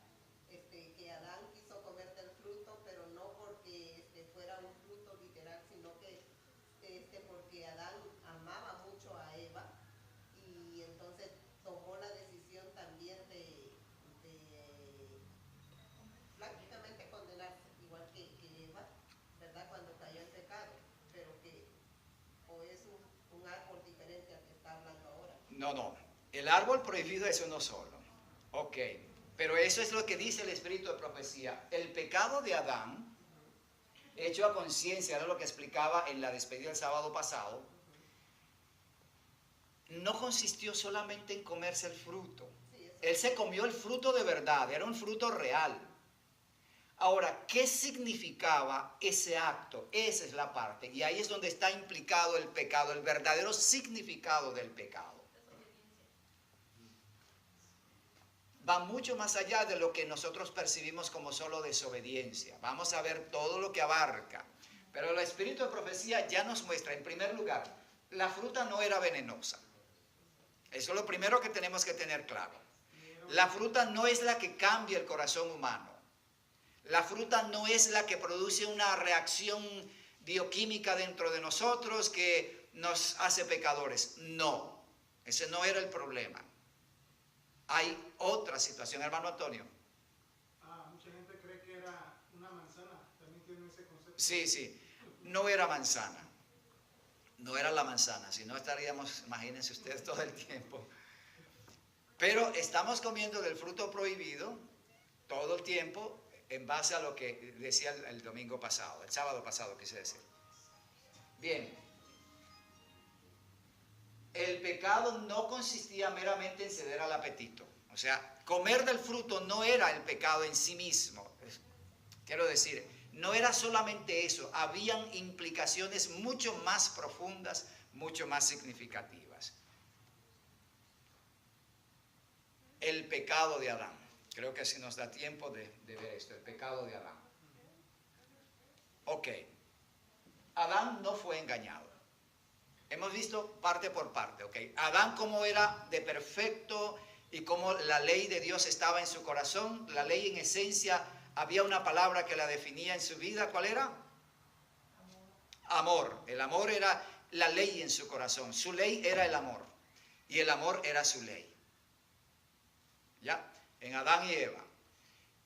que Adán quiso comer del fruto, pero no porque fuera un fruto literal, sino que porque Adán amaba mucho a Eva y entonces tomó la decisión también de prácticamente condenarse, igual que Eva, ¿verdad? Cuando cayó en pecado, pero que o es un árbol diferente al que está hablando ahora. No. El árbol prohibido es uno solo. Ok. Pero eso es lo que dice el espíritu de profecía. El pecado de Adán, hecho a conciencia, era lo que explicaba en la despedida del sábado pasado, no consistió solamente en comerse el fruto. Él se comió el fruto de verdad, era un fruto real. Ahora, ¿qué significaba ese acto? Esa es la parte. Y ahí es donde está implicado el pecado, el verdadero significado del pecado. Va mucho más allá de lo que nosotros percibimos como solo desobediencia. Vamos a ver todo lo que abarca. Pero el espíritu de profecía ya nos muestra, en primer lugar, la fruta no era venenosa. Eso es lo primero que tenemos que tener claro. La fruta no es la que cambia el corazón humano. La fruta no es la que produce una reacción bioquímica dentro de nosotros que nos hace pecadores. No, ese no era el problema. Hay otra situación, hermano Antonio. Mucha gente cree que era una manzana, también tiene ese concepto. Sí, no era manzana. No era la manzana, si no estaríamos, imagínense ustedes, todo el tiempo. Pero estamos comiendo del fruto prohibido todo el tiempo en base a lo que decía el domingo pasado, el sábado pasado quise decir. Bien, el pecado no consistía meramente en ceder al apetito. O sea, comer del fruto no era el pecado en sí mismo. Quiero decir, no era solamente eso, habían implicaciones mucho más profundas, mucho más significativas. El pecado de Adán. Creo que así nos da tiempo de ver esto, el pecado de Adán. Ok, Adán no fue engañado. Hemos visto parte por parte, ok. Adán como era de perfecto y como la ley de Dios estaba en su corazón, la ley en esencia, había una palabra que la definía en su vida, ¿cuál era? Amor. El amor era la ley en su corazón, su ley era el amor y el amor era su ley. ¿Ya? En Adán y Eva.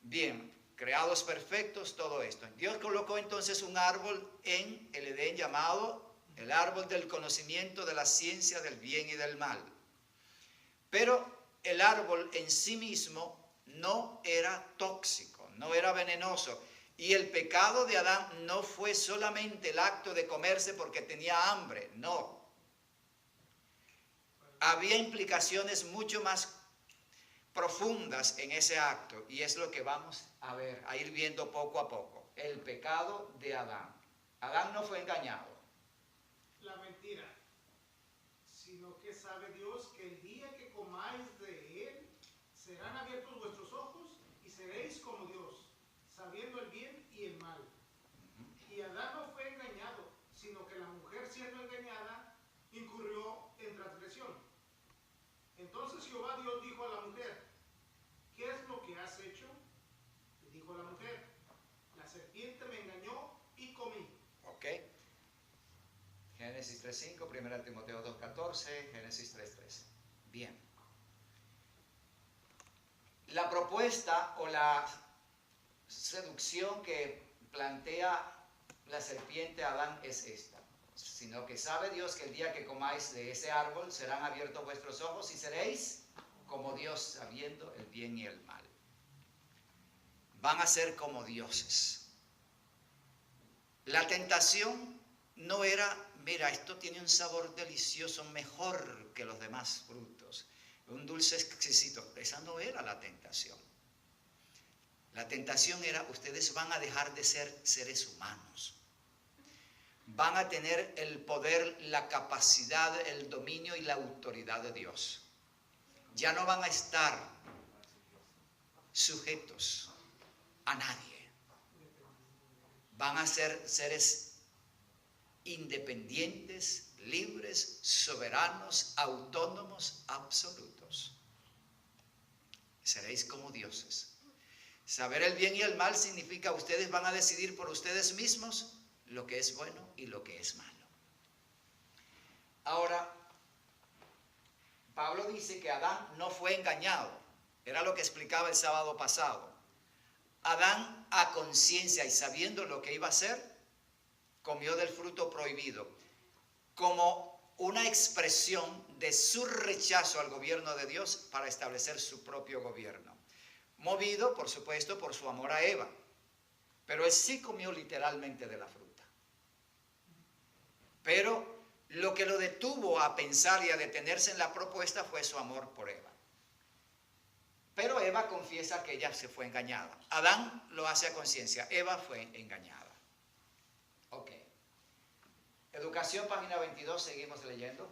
Bien, creados perfectos, todo esto. Dios colocó entonces un árbol en el Edén llamado el árbol del conocimiento de la ciencia del bien y del mal. Pero el árbol en sí mismo no era tóxico, no era venenoso. Y el pecado de Adán no fue solamente el acto de comerse porque tenía hambre, no. Había implicaciones mucho más profundas en ese acto y es lo que vamos a ver, a ir viendo poco a poco. El pecado de Adán. Adán no fue engañado. La mentira, sino que sabe Dios que el día que comáis de él, serán abiertos vuestros ojos y seréis como Dios, sabiendo el bien y el mal. Y Adán no fue engañado, sino que la mujer siendo engañada, incurrió en transgresión. Entonces Jehová Dios dijo a la mujer, ¿qué es lo que has hecho? Le dijo la mujer, la serpiente me engañó y comí. Ok. Génesis 3.5, 1 Timoteo 2.14, Génesis 3.13. Bien. La propuesta o la seducción que plantea la serpiente a Adán es esta. Sino que sabe Dios que el día que comáis de ese árbol serán abiertos vuestros ojos y seréis como Dios, sabiendo el bien y el mal. Van a ser como dioses. La tentación no era, mira, esto tiene un sabor delicioso, mejor que los demás frutos, un dulce exquisito. Esa no era la tentación. La tentación era, ustedes van a dejar de ser seres humanos. Van a tener el poder, la capacidad, el dominio y la autoridad de Dios. Ya no van a estar sujetos a nadie. Van a ser seres independientes, libres, soberanos, autónomos, absolutos. Seréis como dioses. Saber el bien y el mal significa ustedes van a decidir por ustedes mismos lo que es bueno y lo que es malo. Ahora, Pablo dice que Adán no fue engañado. Era lo que explicaba el sábado pasado. Adán, a conciencia y sabiendo lo que iba a hacer, comió del fruto prohibido como una expresión de su rechazo al gobierno de Dios para establecer su propio gobierno. Movido, por supuesto, por su amor a Eva. Pero él sí comió literalmente de la fruta. Pero lo que lo detuvo a pensar y a detenerse en la propuesta fue su amor por Eva. Pero Eva confiesa que ella se fue engañada. Adán lo hace a conciencia. Eva fue engañada. Ok. Educación, página 22, seguimos leyendo.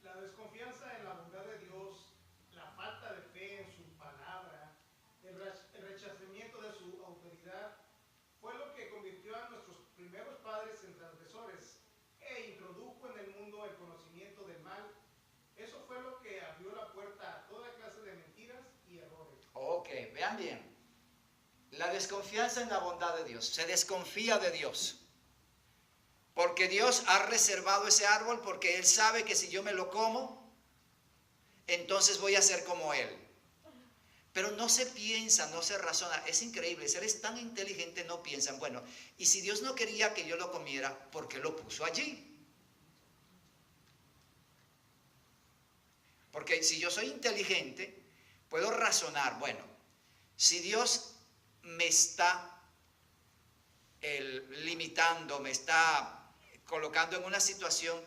La desconfianza en la bondad de Dios, la falta de fe en su palabra, el rechazamiento de su autoridad, fue lo que convirtió a nuestros primeros padres en transgresores e introdujo en el mundo el conocimiento del mal. Eso fue lo que Vean bien, la desconfianza en la bondad de Dios. Se desconfía de Dios. Porque Dios ha reservado ese árbol porque Él sabe que si yo me lo como, entonces voy a ser como Él. Pero no se piensa, no se razona. Es increíble, seres tan inteligentes no piensan, bueno, y si Dios no quería que yo lo comiera, ¿por qué lo puso allí? Porque si yo soy inteligente, puedo razonar, bueno, si Dios me está limitando, me está colocando en una situación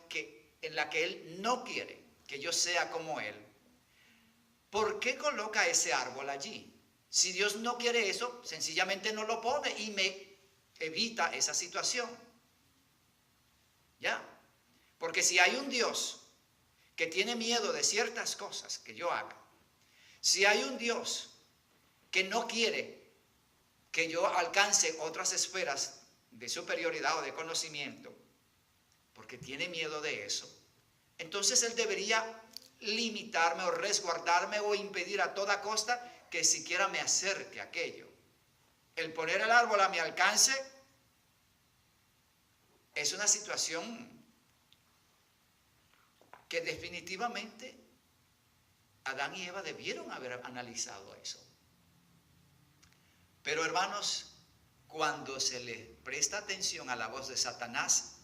en la que Él no quiere que yo sea como Él, ¿por qué coloca ese árbol allí? Si Dios no quiere eso, sencillamente no lo pone y me evita esa situación. ¿Ya? Porque si hay un Dios que tiene miedo de ciertas cosas que yo haga, si hay un Dios que no quiere que yo alcance otras esferas de superioridad o de conocimiento, porque tiene miedo de eso, entonces Él debería limitarme o resguardarme o impedir a toda costa que siquiera me acerque a aquello. El poner el árbol a mi alcance es una situación que definitivamente Adán y Eva debieron haber analizado eso. Pero hermanos, cuando se le presta atención a la voz de Satanás,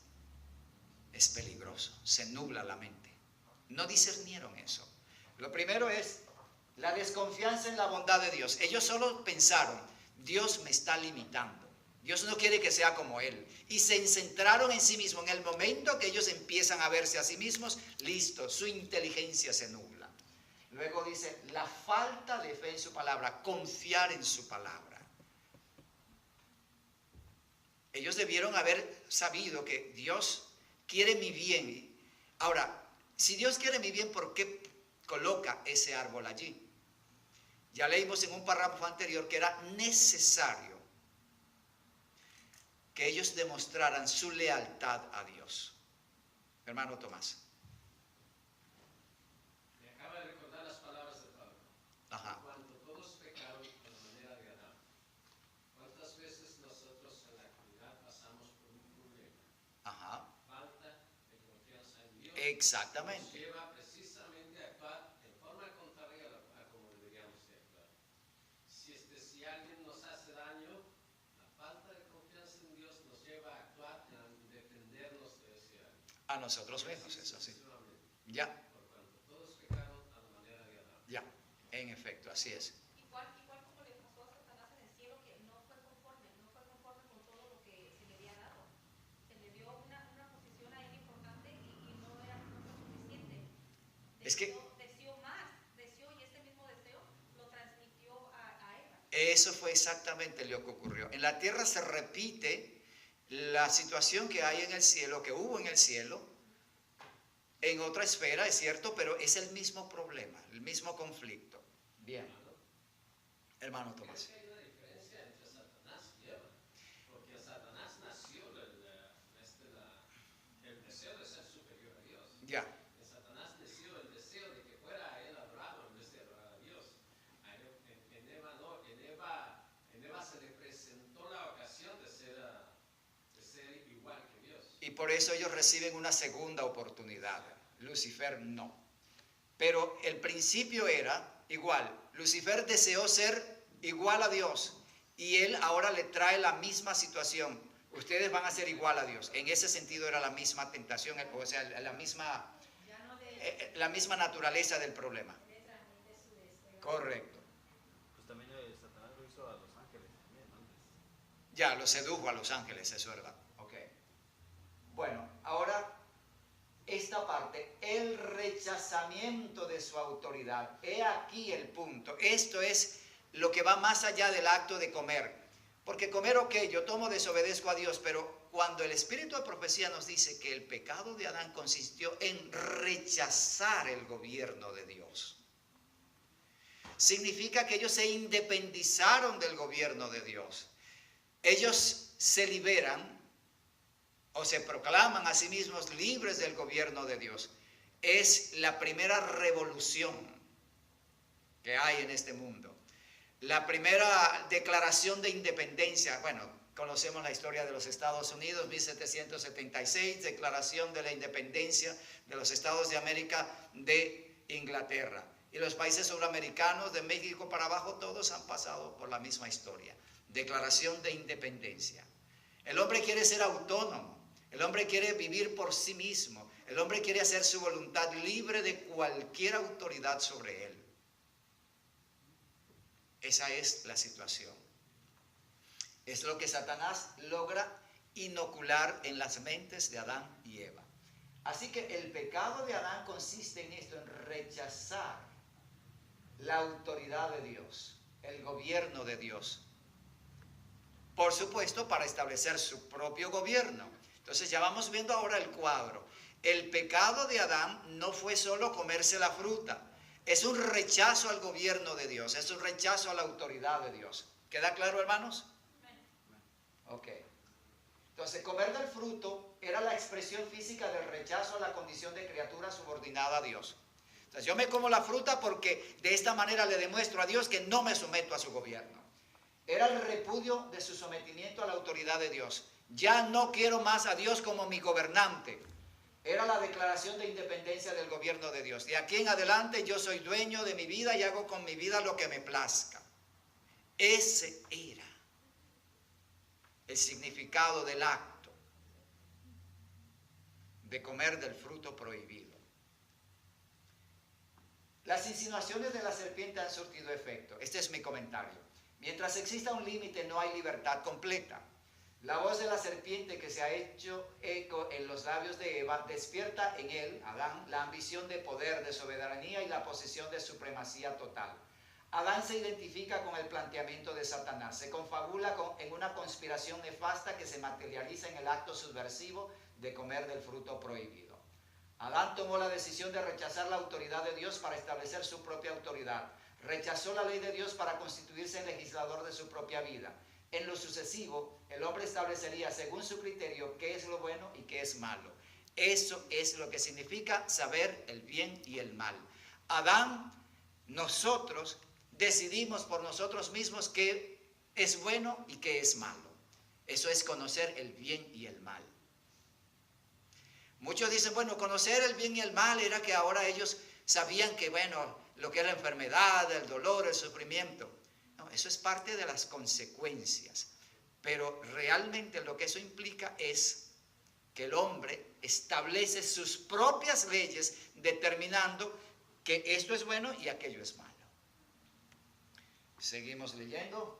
es peligroso, se nubla la mente. No discernieron eso. Lo primero es la desconfianza en la bondad de Dios. Ellos solo pensaron, Dios me está limitando. Dios no quiere que sea como Él. Y se centraron en sí mismos. En el momento que ellos empiezan a verse a sí mismos, listo, su inteligencia se nubla. Luego dice, la falta de fe en su palabra, confiar en su palabra. Ellos debieron haber sabido que Dios quiere mi bien. Ahora, si Dios quiere mi bien, ¿por qué coloca ese árbol allí? Ya leímos en un párrafo anterior que era necesario que ellos demostraran su lealtad a Dios. Hermano Tomás. Me acaba de recordar las palabras de Pablo. Ajá. Cuando todos pecaron a la manera de Adán, ¿cuántas veces nosotros en la actualidad pasamos por un problema? Ajá. Falta de confianza en Dios. Exactamente. Nos lleva precisamente a actuar en forma contraria a como deberíamos de actuar. Si alguien nos hace daño, la falta de confianza en Dios nos lleva a actuar en defendernos de ese daño. A nosotros mismos, es así. Sucesivamente. Ya, Por cuanto todos pecaron a la manera de Adán. ya. En efecto, así es. Igual como le pasó a Satanás en el cielo, que no fue conforme con todo lo que se le había dado. Se le dio una posición ahí importante y no fue suficiente. Es que Deseó más, y ese mismo deseo lo transmitió a Eva. eso fue exactamente lo que ocurrió. En la tierra se repite la situación que hay en el cielo, que hubo en el cielo, en otra esfera, es cierto, pero es el mismo problema, el mismo conflicto. Bien. Hermano Creo Tomás. que hay una diferencia entre Satanás y Eva, porque a Satanás nació el deseo de ser superior a Dios. Ya. En Satanás nació el deseo de que fuera a él adorado en vez de adorar a Dios. En Eva no, en Eva se le presentó la ocasión de ser igual que Dios. Y por eso ellos reciben una segunda oportunidad. Lucifer no. Pero el principio era igual. Lucifer deseó ser igual a Dios y él ahora le trae la misma situación. Ustedes van a ser igual a Dios. En ese sentido era la misma tentación, o sea, la misma naturaleza del problema. Correcto. Pues también Satanás lo hizo a los ángeles también antes. Ya, lo sedujo a los ángeles, eso es verdad. Ok. Bueno, ahora esta parte, el rechazamiento de su autoridad. He aquí el punto. Esto es lo que va más allá del acto de comer. Porque comer, ok, yo desobedezco a Dios, pero cuando el espíritu de profecía nos dice que el pecado de Adán consistió en rechazar el gobierno de Dios, significa que ellos se independizaron del gobierno de Dios. Ellos se liberan o se proclaman a sí mismos libres del gobierno de Dios. Es la primera revolución que hay en este mundo. La primera declaración de independencia, bueno, conocemos la historia de los Estados Unidos, 1776, declaración de la independencia de los Estados de América de Inglaterra. Y los países suramericanos, de México para abajo, todos han pasado por la misma historia. Declaración de independencia. El hombre quiere ser autónomo, el hombre quiere vivir por sí mismo, el hombre quiere hacer su voluntad libre de cualquier autoridad sobre él. Esa es la situación. Es lo que Satanás logra inocular en las mentes de Adán y Eva. Así que el pecado de Adán consiste en esto, en rechazar la autoridad de Dios, el gobierno de Dios. Por supuesto, para establecer su propio gobierno. Entonces ya vamos viendo ahora el cuadro. El pecado de Adán no fue solo comerse la fruta. Es un rechazo al gobierno de Dios, es un rechazo a la autoridad de Dios. ¿Queda claro, hermanos? Ok. Entonces, comer del fruto era la expresión física del rechazo a la condición de criatura subordinada a Dios. Entonces, yo me como la fruta porque de esta manera le demuestro a Dios que no me someto a su gobierno. Era el repudio de su sometimiento a la autoridad de Dios. Ya no quiero más a Dios como mi gobernante. Era la declaración de independencia del gobierno de Dios. De aquí en adelante yo soy dueño de mi vida y hago con mi vida lo que me plazca. Ese era el significado del acto de comer del fruto prohibido. Las insinuaciones de la serpiente han surtido efecto. Este es mi comentario. Mientras exista un límite, no hay libertad completa. La voz de la serpiente que se ha hecho eco en los labios de Eva despierta en él, Adán, la ambición de poder, de soberanía y la posesión de supremacía total. Adán se identifica con el planteamiento de Satanás, se confabula en una conspiración nefasta que se materializa en el acto subversivo de comer del fruto prohibido. Adán tomó la decisión de rechazar la autoridad de Dios para establecer su propia autoridad. Rechazó la ley de Dios para constituirse el legislador de su propia vida. En lo sucesivo, el hombre establecería según su criterio qué es lo bueno y qué es malo. Eso es lo que significa saber el bien y el mal. Adán, nosotros decidimos por nosotros mismos qué es bueno y qué es malo. Eso es conocer el bien y el mal. Muchos dicen, bueno, conocer el bien y el mal era que ahora ellos sabían que, bueno, lo que era la enfermedad, el dolor, el sufrimiento. No, eso es parte de las consecuencias. Pero realmente lo que eso implica es que el hombre establece sus propias leyes determinando que esto es bueno y aquello es malo. Seguimos leyendo.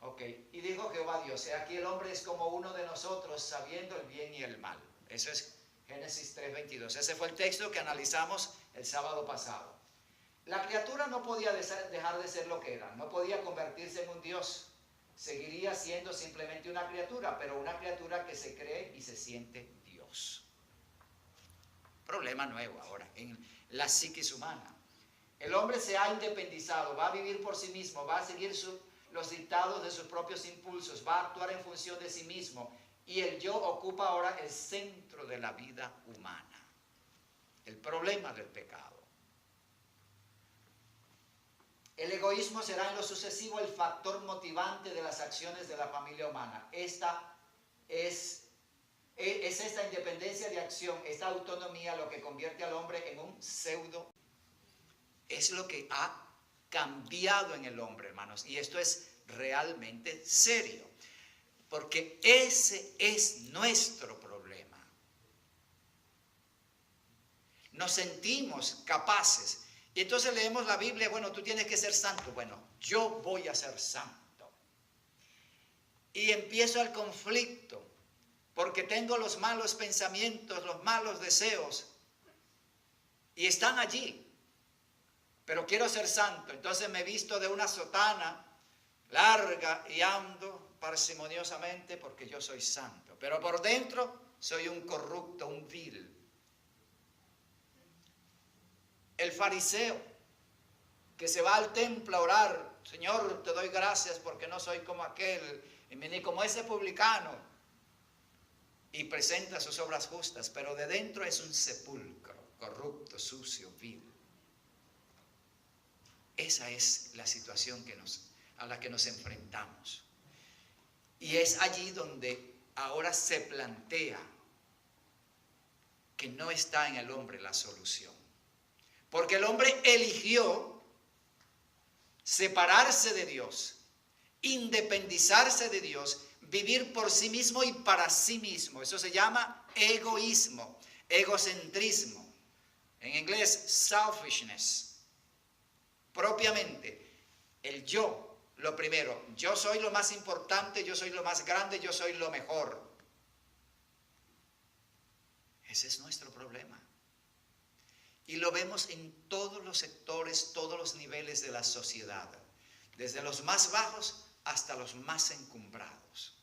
Ok, y dijo Jehová Dios, he aquí el hombre es como uno de nosotros, sabiendo el bien y el mal. Eso es Génesis 3:22. Ese fue el texto que analizamos el sábado pasado. La criatura no podía dejar de ser lo que era, no podía convertirse en un Dios. Seguiría siendo simplemente una criatura, pero una criatura que se cree y se siente Dios. Problema nuevo ahora en la psiquis humana. El hombre se ha independizado, va a vivir por sí mismo, va a seguir los dictados de sus propios impulsos, va a actuar en función de sí mismo, y el yo ocupa ahora el centro de la vida humana. El problema del pecado. El egoísmo será en lo sucesivo el factor motivante de las acciones de la familia humana. Esta es esta independencia de acción, esta autonomía lo que convierte al hombre en un pseudo. Es lo que ha cambiado en el hombre, hermanos. Y esto es realmente serio. Porque ese es nuestro problema. Nos sentimos capaces. Y entonces leemos la Biblia, bueno, tú tienes que ser santo. Bueno, yo voy a ser santo. Y empiezo el conflicto, porque tengo los malos pensamientos, los malos deseos, y están allí. Pero quiero ser santo, entonces me visto de una sotana larga y ando parsimoniosamente porque yo soy santo. Pero por dentro soy un corrupto, un vil. El fariseo que se va al templo a orar, Señor, te doy gracias porque no soy como aquel, ni como ese publicano, y presenta sus obras justas, pero de dentro es un sepulcro, corrupto, sucio, vil. Esa es la situación a la que nos enfrentamos. Y es allí donde ahora se plantea que no está en el hombre la solución. Porque el hombre eligió separarse de Dios, independizarse de Dios, vivir por sí mismo y para sí mismo. Eso se llama egoísmo, egocentrismo. En inglés, selfishness. Propiamente, el yo, lo primero. Yo soy lo más importante, yo soy lo más grande, yo soy lo mejor. Ese es nuestro problema. Y lo vemos en todos los sectores, todos los niveles de la sociedad. Desde los más bajos hasta los más encumbrados.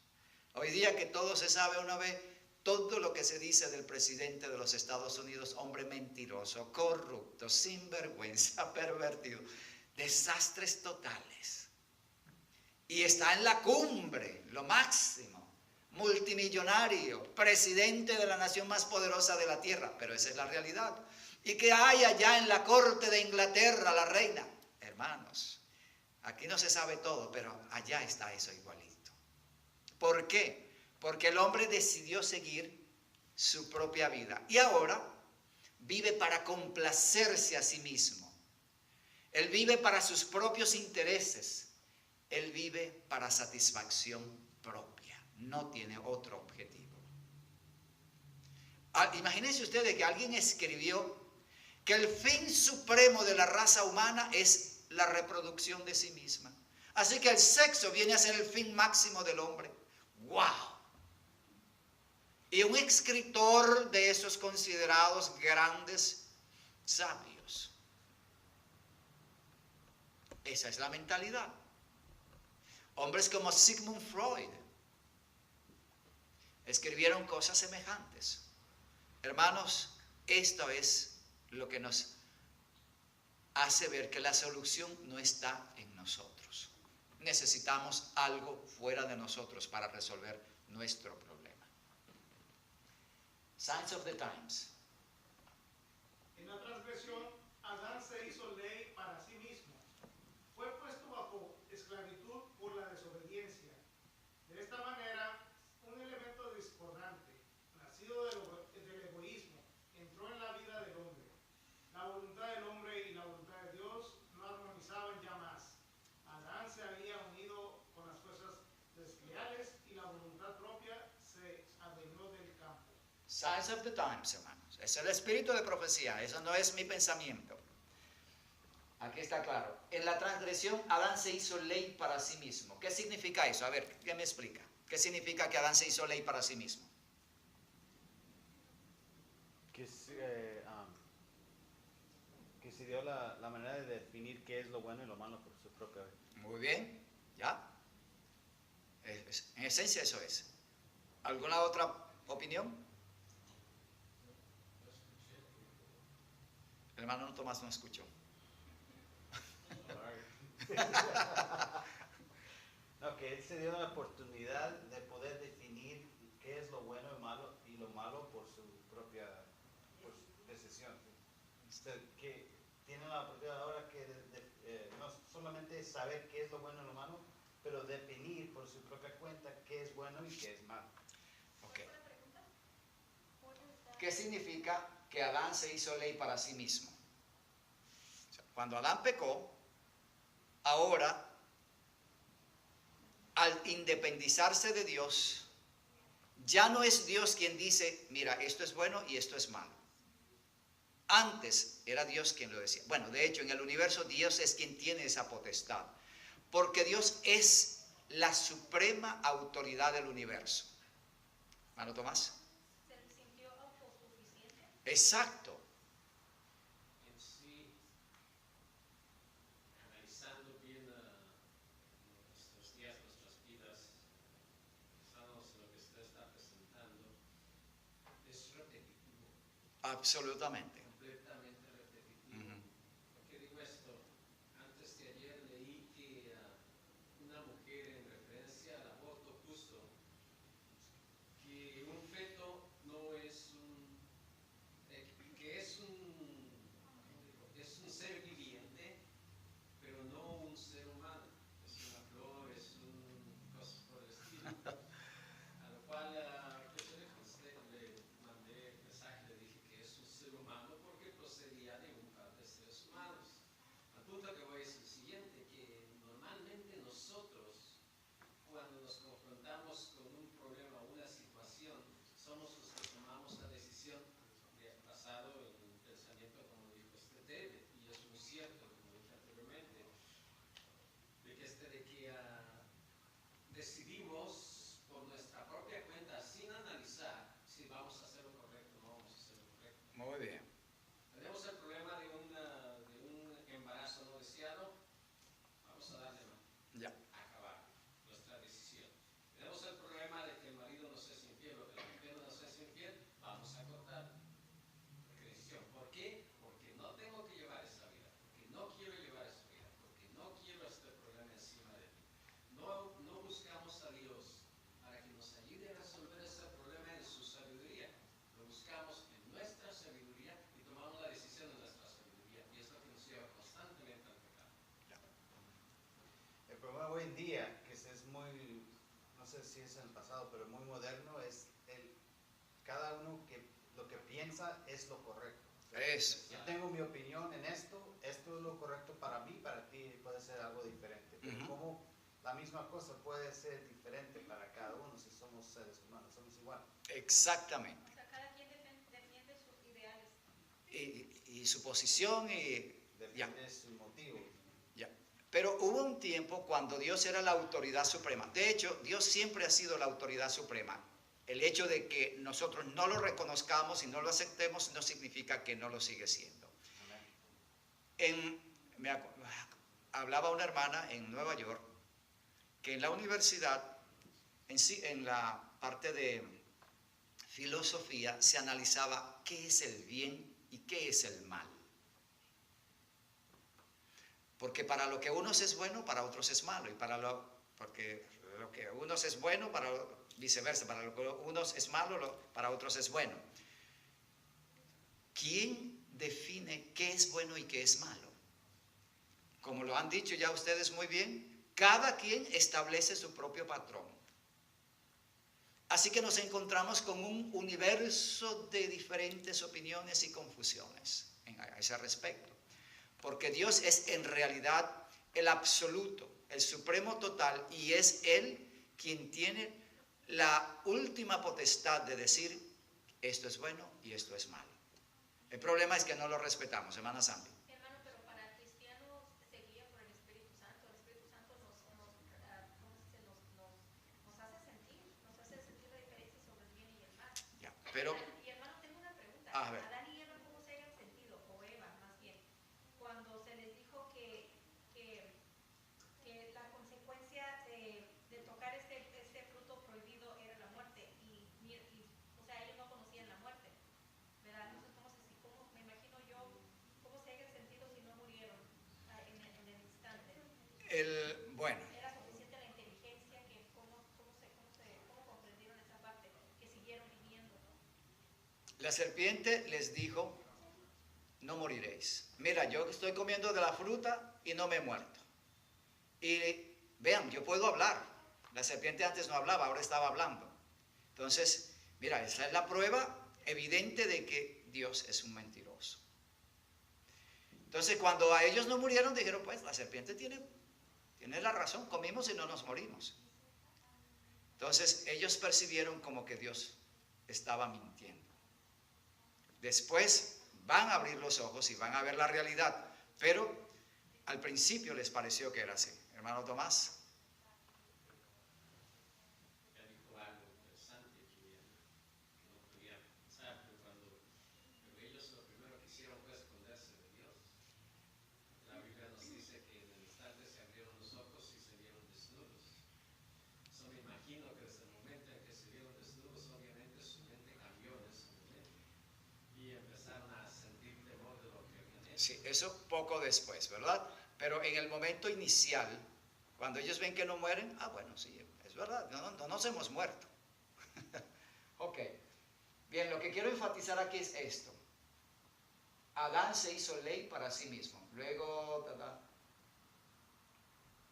Hoy día que todo se sabe, uno ve todo lo que se dice del presidente de los Estados Unidos, hombre mentiroso, corrupto, sinvergüenza, pervertido, desastres totales. Y está en la cumbre, lo máximo, multimillonario, presidente de la nación más poderosa de la tierra, pero esa es la realidad. ¿Y qué hay allá en la corte de Inglaterra, la reina? Hermanos, aquí no se sabe todo, pero allá está eso igualito. ¿Por qué? Porque el hombre decidió seguir su propia vida y ahora vive para complacerse a sí mismo. Él vive para sus propios intereses. Él vive para satisfacción propia. No tiene otro objetivo. Imagínense ustedes que alguien escribió que el fin supremo de la raza humana es la reproducción de sí misma. Así que el sexo viene a ser el fin máximo del hombre. ¡Wow! Y un escritor de esos considerados grandes sabios. Esa es la mentalidad. Hombres como Sigmund Freud escribieron cosas semejantes. Hermanos, esto es lo que nos hace ver que la solución no está en nosotros. Necesitamos algo fuera de nosotros para resolver nuestro problema. Signs of the Times. En la transgresión, Adán se hizo ley para sí mismo. Fue puesto bajo esclavitud por la desobediencia. De esta manera, un elemento discordante, nacido del egoísmo, entró en la vida del hombre. La voluntad del hombre y la voluntad de Dios no armonizaban ya más. Adán se había unido con las fuerzas desleales y la voluntad propia se adueñó del campo. Signs of the Times, hermanos. Es el espíritu de profecía. Eso no es mi pensamiento. Aquí está claro. En la transgresión, Adán se hizo ley para sí mismo. ¿Qué significa eso? A ver, ¿qué me explica? ¿Qué significa que Adán se hizo ley para sí mismo? Que se dio la manera de definir qué es lo bueno y lo malo por su propia vez. Muy bien, ¿ya? En esencia eso es. ¿Alguna otra opinión? El hermano Tomás no escuchó. No, que él se dio la oportunidad de poder definir qué es lo bueno y lo malo por su propia decisión. Que tiene la oportunidad ahora no solamente saber qué es lo bueno y lo malo, pero definir por su propia cuenta qué es bueno y qué es malo. Okay. ¿Qué significa que Adán se hizo ley para sí mismo? O sea, cuando Adán pecó, ahora, al independizarse de Dios, ya no es Dios quien dice, mira, esto es bueno y esto es malo. Antes era Dios quien lo decía. Bueno, de hecho, en el universo Dios es quien tiene esa potestad, porque Dios es la suprema autoridad del universo. ¿Hermano Tomás? ¿Se sintió autosuficiente? Exacto. En sí, analizando bien nuestros días, nuestras vidas, basándonos en lo que usted está presentando, es repetitivo, Absolutamente. completamente repetitivo. ¿Por qué digo esto? Antes de ayer leí que una mujer en referencia al aborto puso que un feto no es que es un ser viviente, pero cierto, como dije anteriormente, de que decidimos por nuestra propia cuenta, sin analizar si vamos a hacer lo correcto o no vamos a hacer lo correcto. Muy bien. Tenemos el problema de un embarazo no deseado, vamos a darle Ya. a acabar nuestra decisión. Tenemos el problema de que el marido nos es infiel o que la mujer nos es infiel, vamos a cortar la decisión. ¿Por qué? Porque no tengo que llevar esa vida, porque no quiero llevar esa vida, porque no quiero este problema encima de mí. No buscamos a Dios para que nos ayude a resolver ese problema en su sabiduría. Lo buscamos en nuestra sabiduría y tomamos la decisión en nuestra sabiduría. Y es lo que nos lleva constantemente al pecado. El problema hoy en día, que es muy, no sé si es en el pasado, pero muy moderno, es cada uno que lo que piensa es lo correcto. Eso. Yo tengo mi opinión en esto es lo correcto para mí, para ti puede ser algo diferente. Pero Ujú. como la misma cosa puede ser diferente para cada uno si somos seres humanos, somos iguales. Exactamente. O sea, cada quien defiende sus ideales. Y su posición y ya. Depende de su motivo. Ya. Pero hubo un tiempo cuando Dios era la autoridad suprema. De hecho, Dios siempre ha sido la autoridad suprema. El hecho de que nosotros no lo reconozcamos y no lo aceptemos no significa que no lo sigue siendo. Hablaba una hermana en Nueva York que en la universidad, en la parte de filosofía, se analizaba qué es el bien y qué es el mal. Porque para lo que unos es bueno, para otros es malo. Porque lo que unos es bueno, para viceversa. Para lo que unos es malo, para otros es bueno. ¿Quién define qué es bueno y qué es malo? Como lo han dicho ya ustedes muy bien, cada quien establece su propio patrón. Así que nos encontramos con un universo de diferentes opiniones y confusiones a ese respecto. Porque Dios es en realidad el absoluto, el supremo total, y es Él quien tiene la última potestad de decir esto es bueno y esto es malo. El problema es que no lo respetamos, hermana Sandy. Hermano, pero para el cristiano se guía por el Espíritu Santo. El Espíritu Santo nos hace sentir la diferencia sobre el bien y el mal. Ya, pero, Y hermano, tengo una pregunta. a ver. Adán y Eva, ¿cómo se hayan sentido? O Eva, más bien, cuando se les dijo que la consecuencia de tocar este fruto prohibido era la muerte. O sea, ellos no conocían la muerte, ¿verdad? No sé me imagino yo, cómo se hayan sentido si no murieron en el instante. Bueno, ¿Era suficiente la inteligencia? ¿Cómo comprendieron esa parte? Que siguieron viviendo. la serpiente les dijo, no moriréis. Mira, yo estoy comiendo de la fruta y no me he muerto. Y vean, yo puedo hablar. La serpiente antes no hablaba, ahora estaba hablando. Entonces, mira, esa es la prueba evidente de que Dios es un mentiroso. Entonces, cuando a ellos no murieron, dijeron, pues la serpiente tiene la razón, comimos y no nos morimos. Entonces, ellos percibieron como que Dios estaba mintiendo. Después van a abrir los ojos y van a ver la realidad, pero al principio les pareció que era así. Hermano Tomás. Ya dijo algo interesante que no podía pensar, pero ellos lo primero que hicieron fue esconderse de Dios. La Biblia nos dice que en el instante se abrieron los ojos y se vieron desnudos. Eso me imagino que desde el momento en que se vieron desnudos, obviamente su mente cambió en ese momento y empezaron a sentir temor de lo que habían hecho. Sí, eso poco después, ¿verdad? Pero en el momento inicial, cuando ellos ven que no mueren, bueno, sí, es verdad, no nos hemos muerto. Ok, bien, lo que quiero enfatizar aquí es esto. Adán se hizo ley para sí mismo. Luego,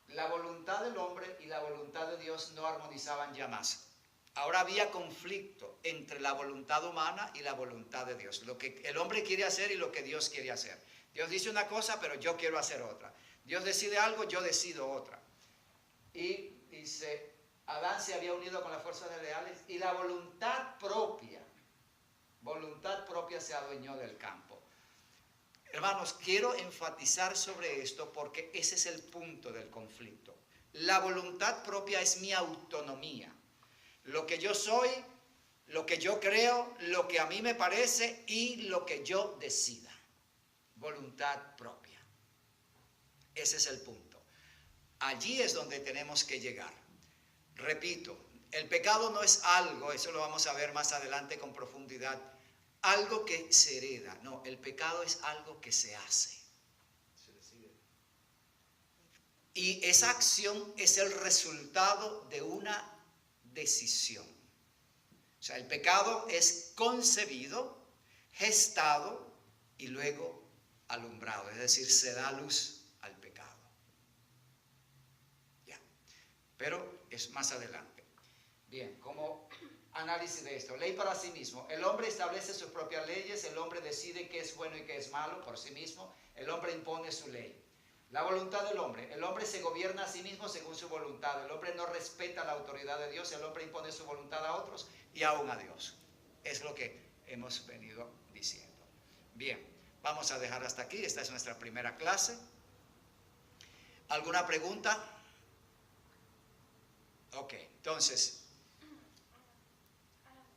la voluntad del hombre y la voluntad de Dios no armonizaban ya más. Ahora había conflicto entre la voluntad humana y la voluntad de Dios. Lo que el hombre quiere hacer y lo que Dios quiere hacer. Dios dice una cosa, pero yo quiero hacer otra. Dios decide algo, yo decido otra. Y dice, Adán se había unido con las fuerzas leales y la voluntad propia se adueñó del campo. Hermanos, quiero enfatizar sobre esto porque ese es el punto del conflicto. La voluntad propia es mi autonomía. Lo que yo soy, lo que yo creo, lo que a mí me parece y lo que yo decida. Voluntad propia. Ese es el punto. Allí es donde tenemos que llegar. Repito, el pecado no es algo, eso lo vamos a ver más adelante con profundidad, algo que se hereda. No, el pecado es algo que se hace. Se decide. Y esa acción es el resultado de una decisión. O sea, el pecado es concebido, gestado y luego alumbrado. Es decir, se da luz al pecado. Ya. Pero es más adelante. Bien, como análisis de esto. Ley para sí mismo. El hombre establece sus propias leyes. El hombre decide qué es bueno y qué es malo por sí mismo. El hombre impone su ley. La voluntad del hombre. El hombre se gobierna a sí mismo según su voluntad. El hombre no respeta la autoridad de Dios. El hombre impone su voluntad a otros y aún a Dios. Es lo que hemos venido diciendo. Bien, vamos a dejar hasta aquí. Esta es nuestra primera clase. ¿Alguna pregunta? Ok, entonces,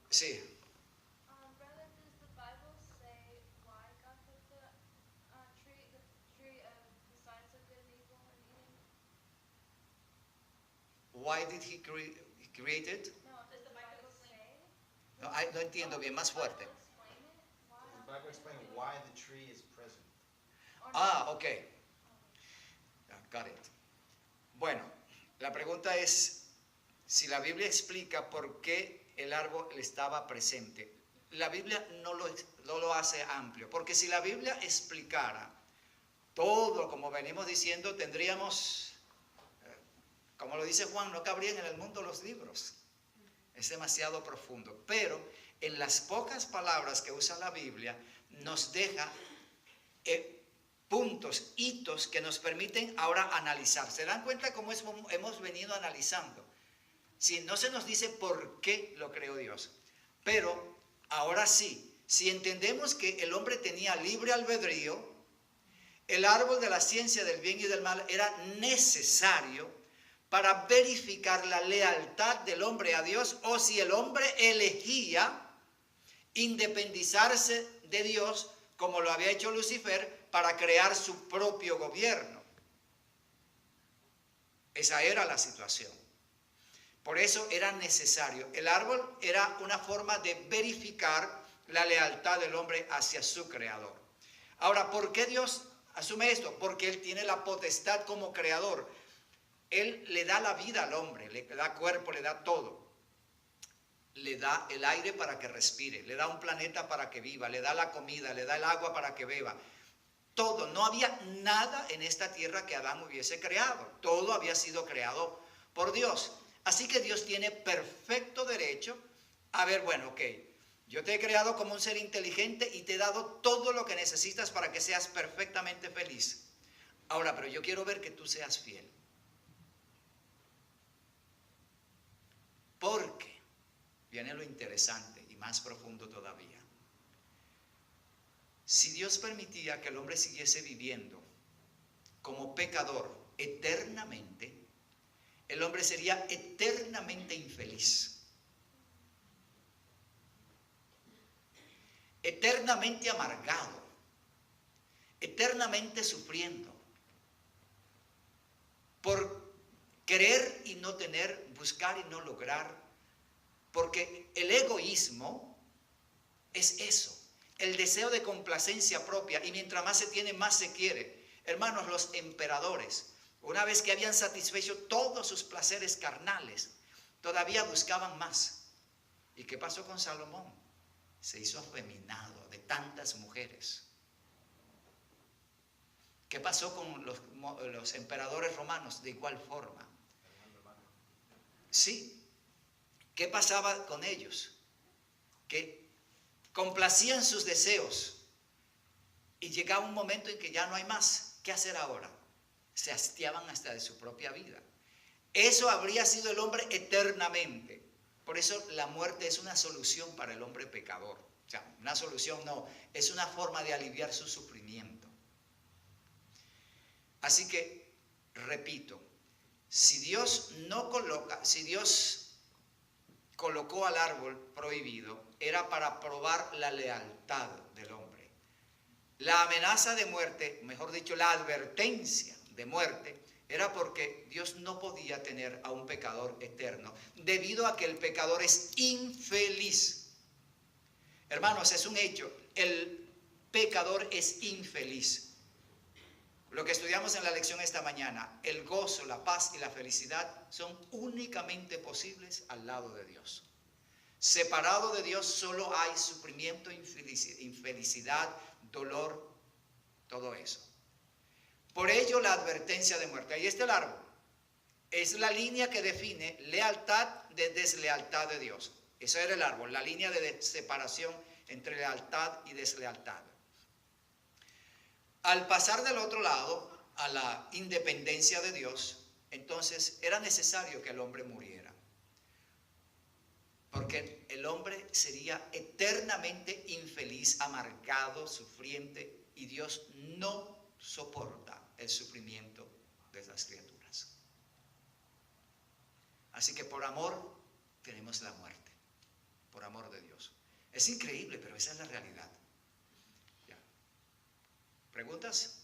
sí. Brother, does the Bible say why God put the tree of the science of good and evil in Eden? Why did he create it? No, does the Bible say? No, no entiendo bien, más fuerte. Explain it. Why? The Bible explains why the tree is present. Ok. Got it. Bueno, la pregunta es si la Biblia explica por qué el árbol estaba presente. La Biblia no lo hace amplio, porque si la Biblia explicara todo, como venimos diciendo, tendríamos, como lo dice Juan, no cabrían en el mundo los libros. Es demasiado profundo. Pero en las pocas palabras que usa la Biblia, nos deja puntos, hitos que nos permiten ahora analizar. ¿Se dan cuenta cómo hemos venido analizando? Si no se nos dice por qué lo creó Dios. Pero ahora sí, si entendemos que el hombre tenía libre albedrío, el árbol de la ciencia del bien y del mal era necesario para verificar la lealtad del hombre a Dios, o si el hombre elegía independizarse de Dios, como lo había hecho Lucifer, para crear su propio gobierno. Esa era la situación. Por eso era necesario. El árbol era una forma de verificar la lealtad del hombre hacia su creador. Ahora, ¿por qué Dios asume esto? Porque Él tiene la potestad como creador. Él le da la vida al hombre, le da cuerpo, le da todo. Le da el aire para que respire, le da un planeta para que viva, le da la comida, le da el agua para que beba. Todo, no había nada en esta tierra que Adán hubiese creado. Todo había sido creado por Dios. Así que Dios tiene perfecto derecho a ver, bueno, ok, yo te he creado como un ser inteligente y te he dado todo lo que necesitas para que seas perfectamente feliz. Ahora, pero yo quiero ver que tú seas fiel. Porque viene lo interesante y más profundo todavía. Si Dios permitía que el hombre siguiese viviendo como pecador eternamente, el hombre sería eternamente infeliz, eternamente amargado, eternamente sufriendo, por querer y no tener, buscar y no lograr, porque el egoísmo es eso, el deseo de complacencia propia, y mientras más se tiene, más se quiere. Hermanos, los emperadores, una vez que habían satisfecho todos sus placeres carnales, todavía buscaban más. ¿Y qué pasó con Salomón? Se hizo afeminado de tantas mujeres. ¿Qué pasó con los emperadores romanos? De igual forma. Sí. ¿Qué pasaba con ellos? Que complacían sus deseos y llegaba un momento en que ya no hay más. ¿Qué hacer ahora? Se hastiaban hasta de su propia vida. Eso habría sido el hombre eternamente. Por eso la muerte es una solución para el hombre pecador. O sea, una solución no, es una forma de aliviar su sufrimiento. Así que, repito, si Dios colocó al árbol prohibido, era para probar la lealtad del hombre. La amenaza de muerte, mejor dicho, la advertencia de muerte, era porque Dios no podía tener a un pecador eterno, debido a que el pecador es infeliz. Hermanos, es un hecho, el pecador es infeliz. Lo que estudiamos en la lección esta mañana, el gozo, la paz y la felicidad son únicamente posibles al lado de Dios. Separado de Dios solo hay sufrimiento, infelicidad, dolor, todo eso. Por ello la advertencia de muerte. Ahí está el árbol. Es la línea que define lealtad de deslealtad de Dios. Eso era el árbol, la línea de separación entre lealtad y deslealtad. Al pasar del otro lado, a la independencia de Dios, entonces era necesario que el hombre muriera. Porque el hombre sería eternamente infeliz, amargado, sufriente, y Dios no soporta el sufrimiento de las criaturas. Así que por amor tenemos la muerte, por amor de Dios. Es increíble, pero esa es la realidad. ¿Ya? ¿Preguntas?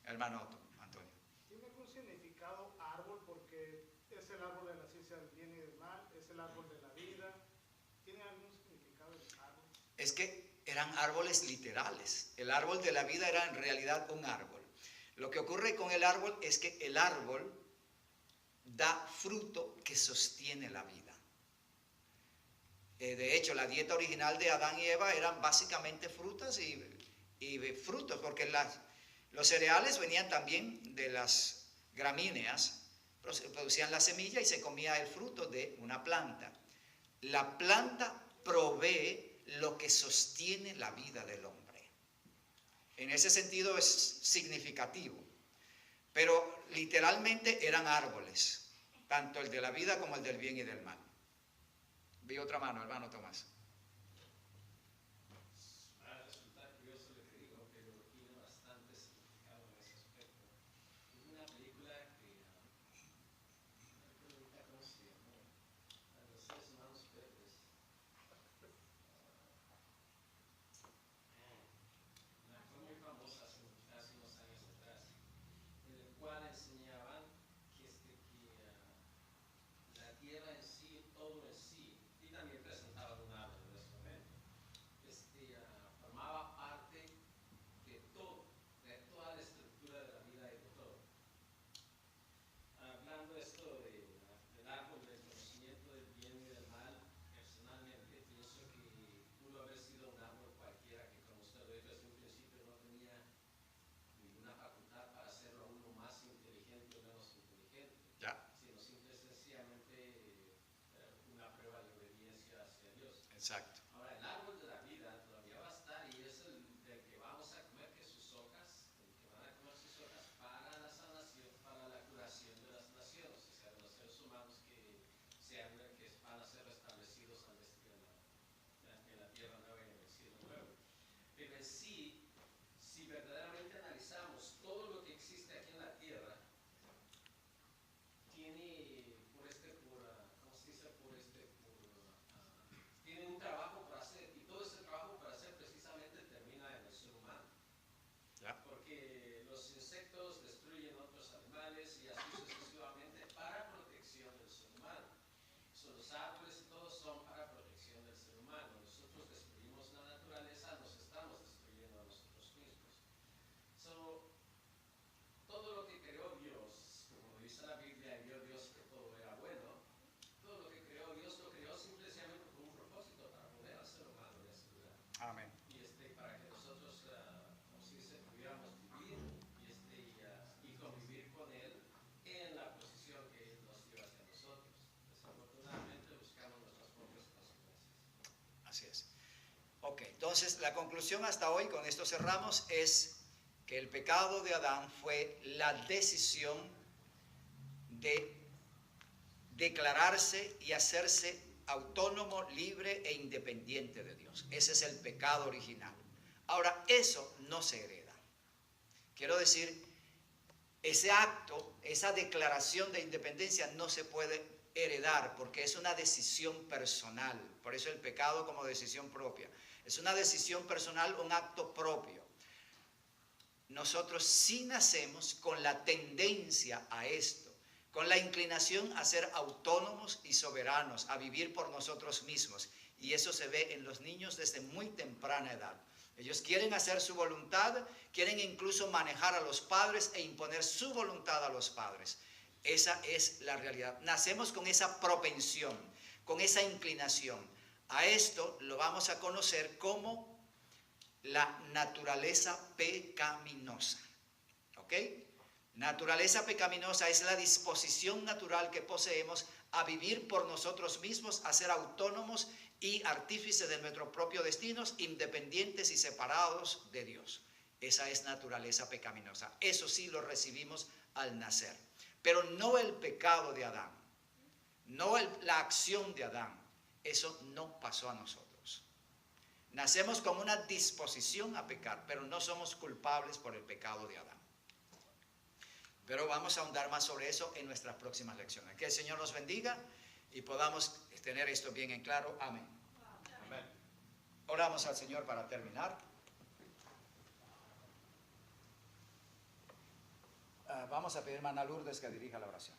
Hermano Antonio. ¿Tiene algún significado árbol? Porque es el árbol de la ciencia del bien y del mal, es el árbol de la vida. ¿Tiene algún significado el árbol? Es que eran árboles literales. El árbol de la vida era en realidad un árbol. Lo que ocurre con el árbol es que el árbol da fruto que sostiene la vida. De hecho, la dieta original de Adán y Eva eran básicamente frutas y frutos, porque los cereales venían también de las gramíneas, producían la semilla y se comía el fruto de una planta. La planta provee lo que sostiene la vida del hombre. En ese sentido es significativo, pero literalmente eran árboles, tanto el de la vida como el del bien y del mal. Vi otra mano, hermano Tomás. Resulta curioso lo que digo, pero tiene bastante significado en ese aspecto. Es una película que, ¿cómo se llamó? Los seres humanos verdes. Fue muy famosa hace unos años atrás, en el cual enseñaban que la tierra en sí, todo en sí, y también presentaban un árbol en ese momento, formaba parte de todo, de toda la estructura de la vida y de todo. Hablando esto del árbol del conocimiento del bien y del mal, personalmente pienso que pudo haber sido un árbol cualquiera que, como usted lo dijo desde un principio, no tenía ninguna facultad para hacerlo a uno más inteligente o menos inteligente, Ya. sino simple y sencillamente una prueba de obediencia hacia Dios. Exacto. Ahora, el árbol de la vida todavía va a estar y es el del que vamos a comer que sus hojas, el que van a comer sus hojas para la sanación, para la curación de las naciones, o sea, de los seres humanos que van a ser restablecidos al vestir en la tierra nueva y en el cielo nuevo. Pero en sí, si verdaderamente analizamos todo lo que existe aquí en la tierra, tiene tiene un trabajo por hacer, y todo ese trabajo por hacer precisamente termina en el ser humano. Ya. Porque los insectos destruyen otros animales y así sucesivamente para protección del ser humano. Los árboles y todos son para protección del ser humano. Nosotros destruimos la naturaleza, nos estamos destruyendo a nosotros mismos. Todo lo que creó Dios, como dice la Biblia, y vio Dios que todo era bueno, todo lo que creó Dios lo creó simplemente con un propósito, para poner al ser humano en ese lugar. Amén. Y para que nosotros, como se dice, pudiéramos vivir y convivir con Él en la posición que Él nos dio hacia nosotros. Desafortunadamente buscamos nuestras propias consecuencias. Así es. Ok, entonces la conclusión hasta hoy, con esto cerramos, es que el pecado de Adán fue la decisión de declararse y hacerse autónomo, libre e independiente de Dios. Ese es el pecado original. Ahora, eso no se hereda. Quiero decir ese acto, esa declaración de independencia no se puede heredar porque es una decisión personal. Por eso el pecado como decisión propia. Es una decisión personal, un acto propio. Nosotros sí nacemos con la tendencia a esto, con la inclinación a ser autónomos y soberanos, a vivir por nosotros mismos. Y eso se ve en los niños desde muy temprana edad. Ellos quieren hacer su voluntad, quieren incluso manejar a los padres e imponer su voluntad a los padres. Esa es la realidad. Nacemos con esa propensión, con esa inclinación. A esto lo vamos a conocer como la naturaleza pecaminosa. ¿Ok? Naturaleza pecaminosa es la disposición natural que poseemos a vivir por nosotros mismos, a ser autónomos y artífices de nuestros propios destinos, independientes y separados de Dios. Esa es naturaleza pecaminosa. Eso sí lo recibimos al nacer. Pero no el pecado de Adán, no la acción de Adán. Eso no pasó a nosotros. Nacemos con una disposición a pecar, pero no somos culpables por el pecado de Adán. Pero vamos a ahondar más sobre eso en nuestras próximas lecciones. Que el Señor nos bendiga y podamos tener esto bien en claro. Amén. Amén. Oramos al Señor para terminar. Vamos a pedir a hermana Lourdes que dirija la oración.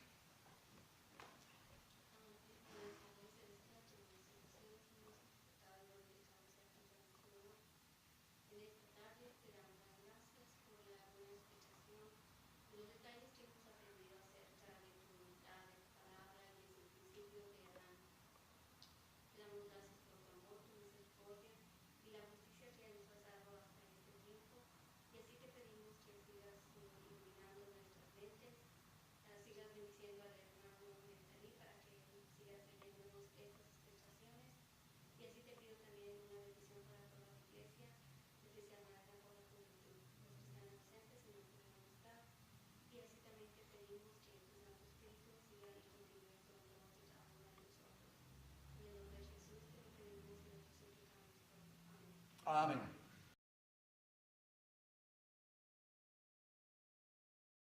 Amén.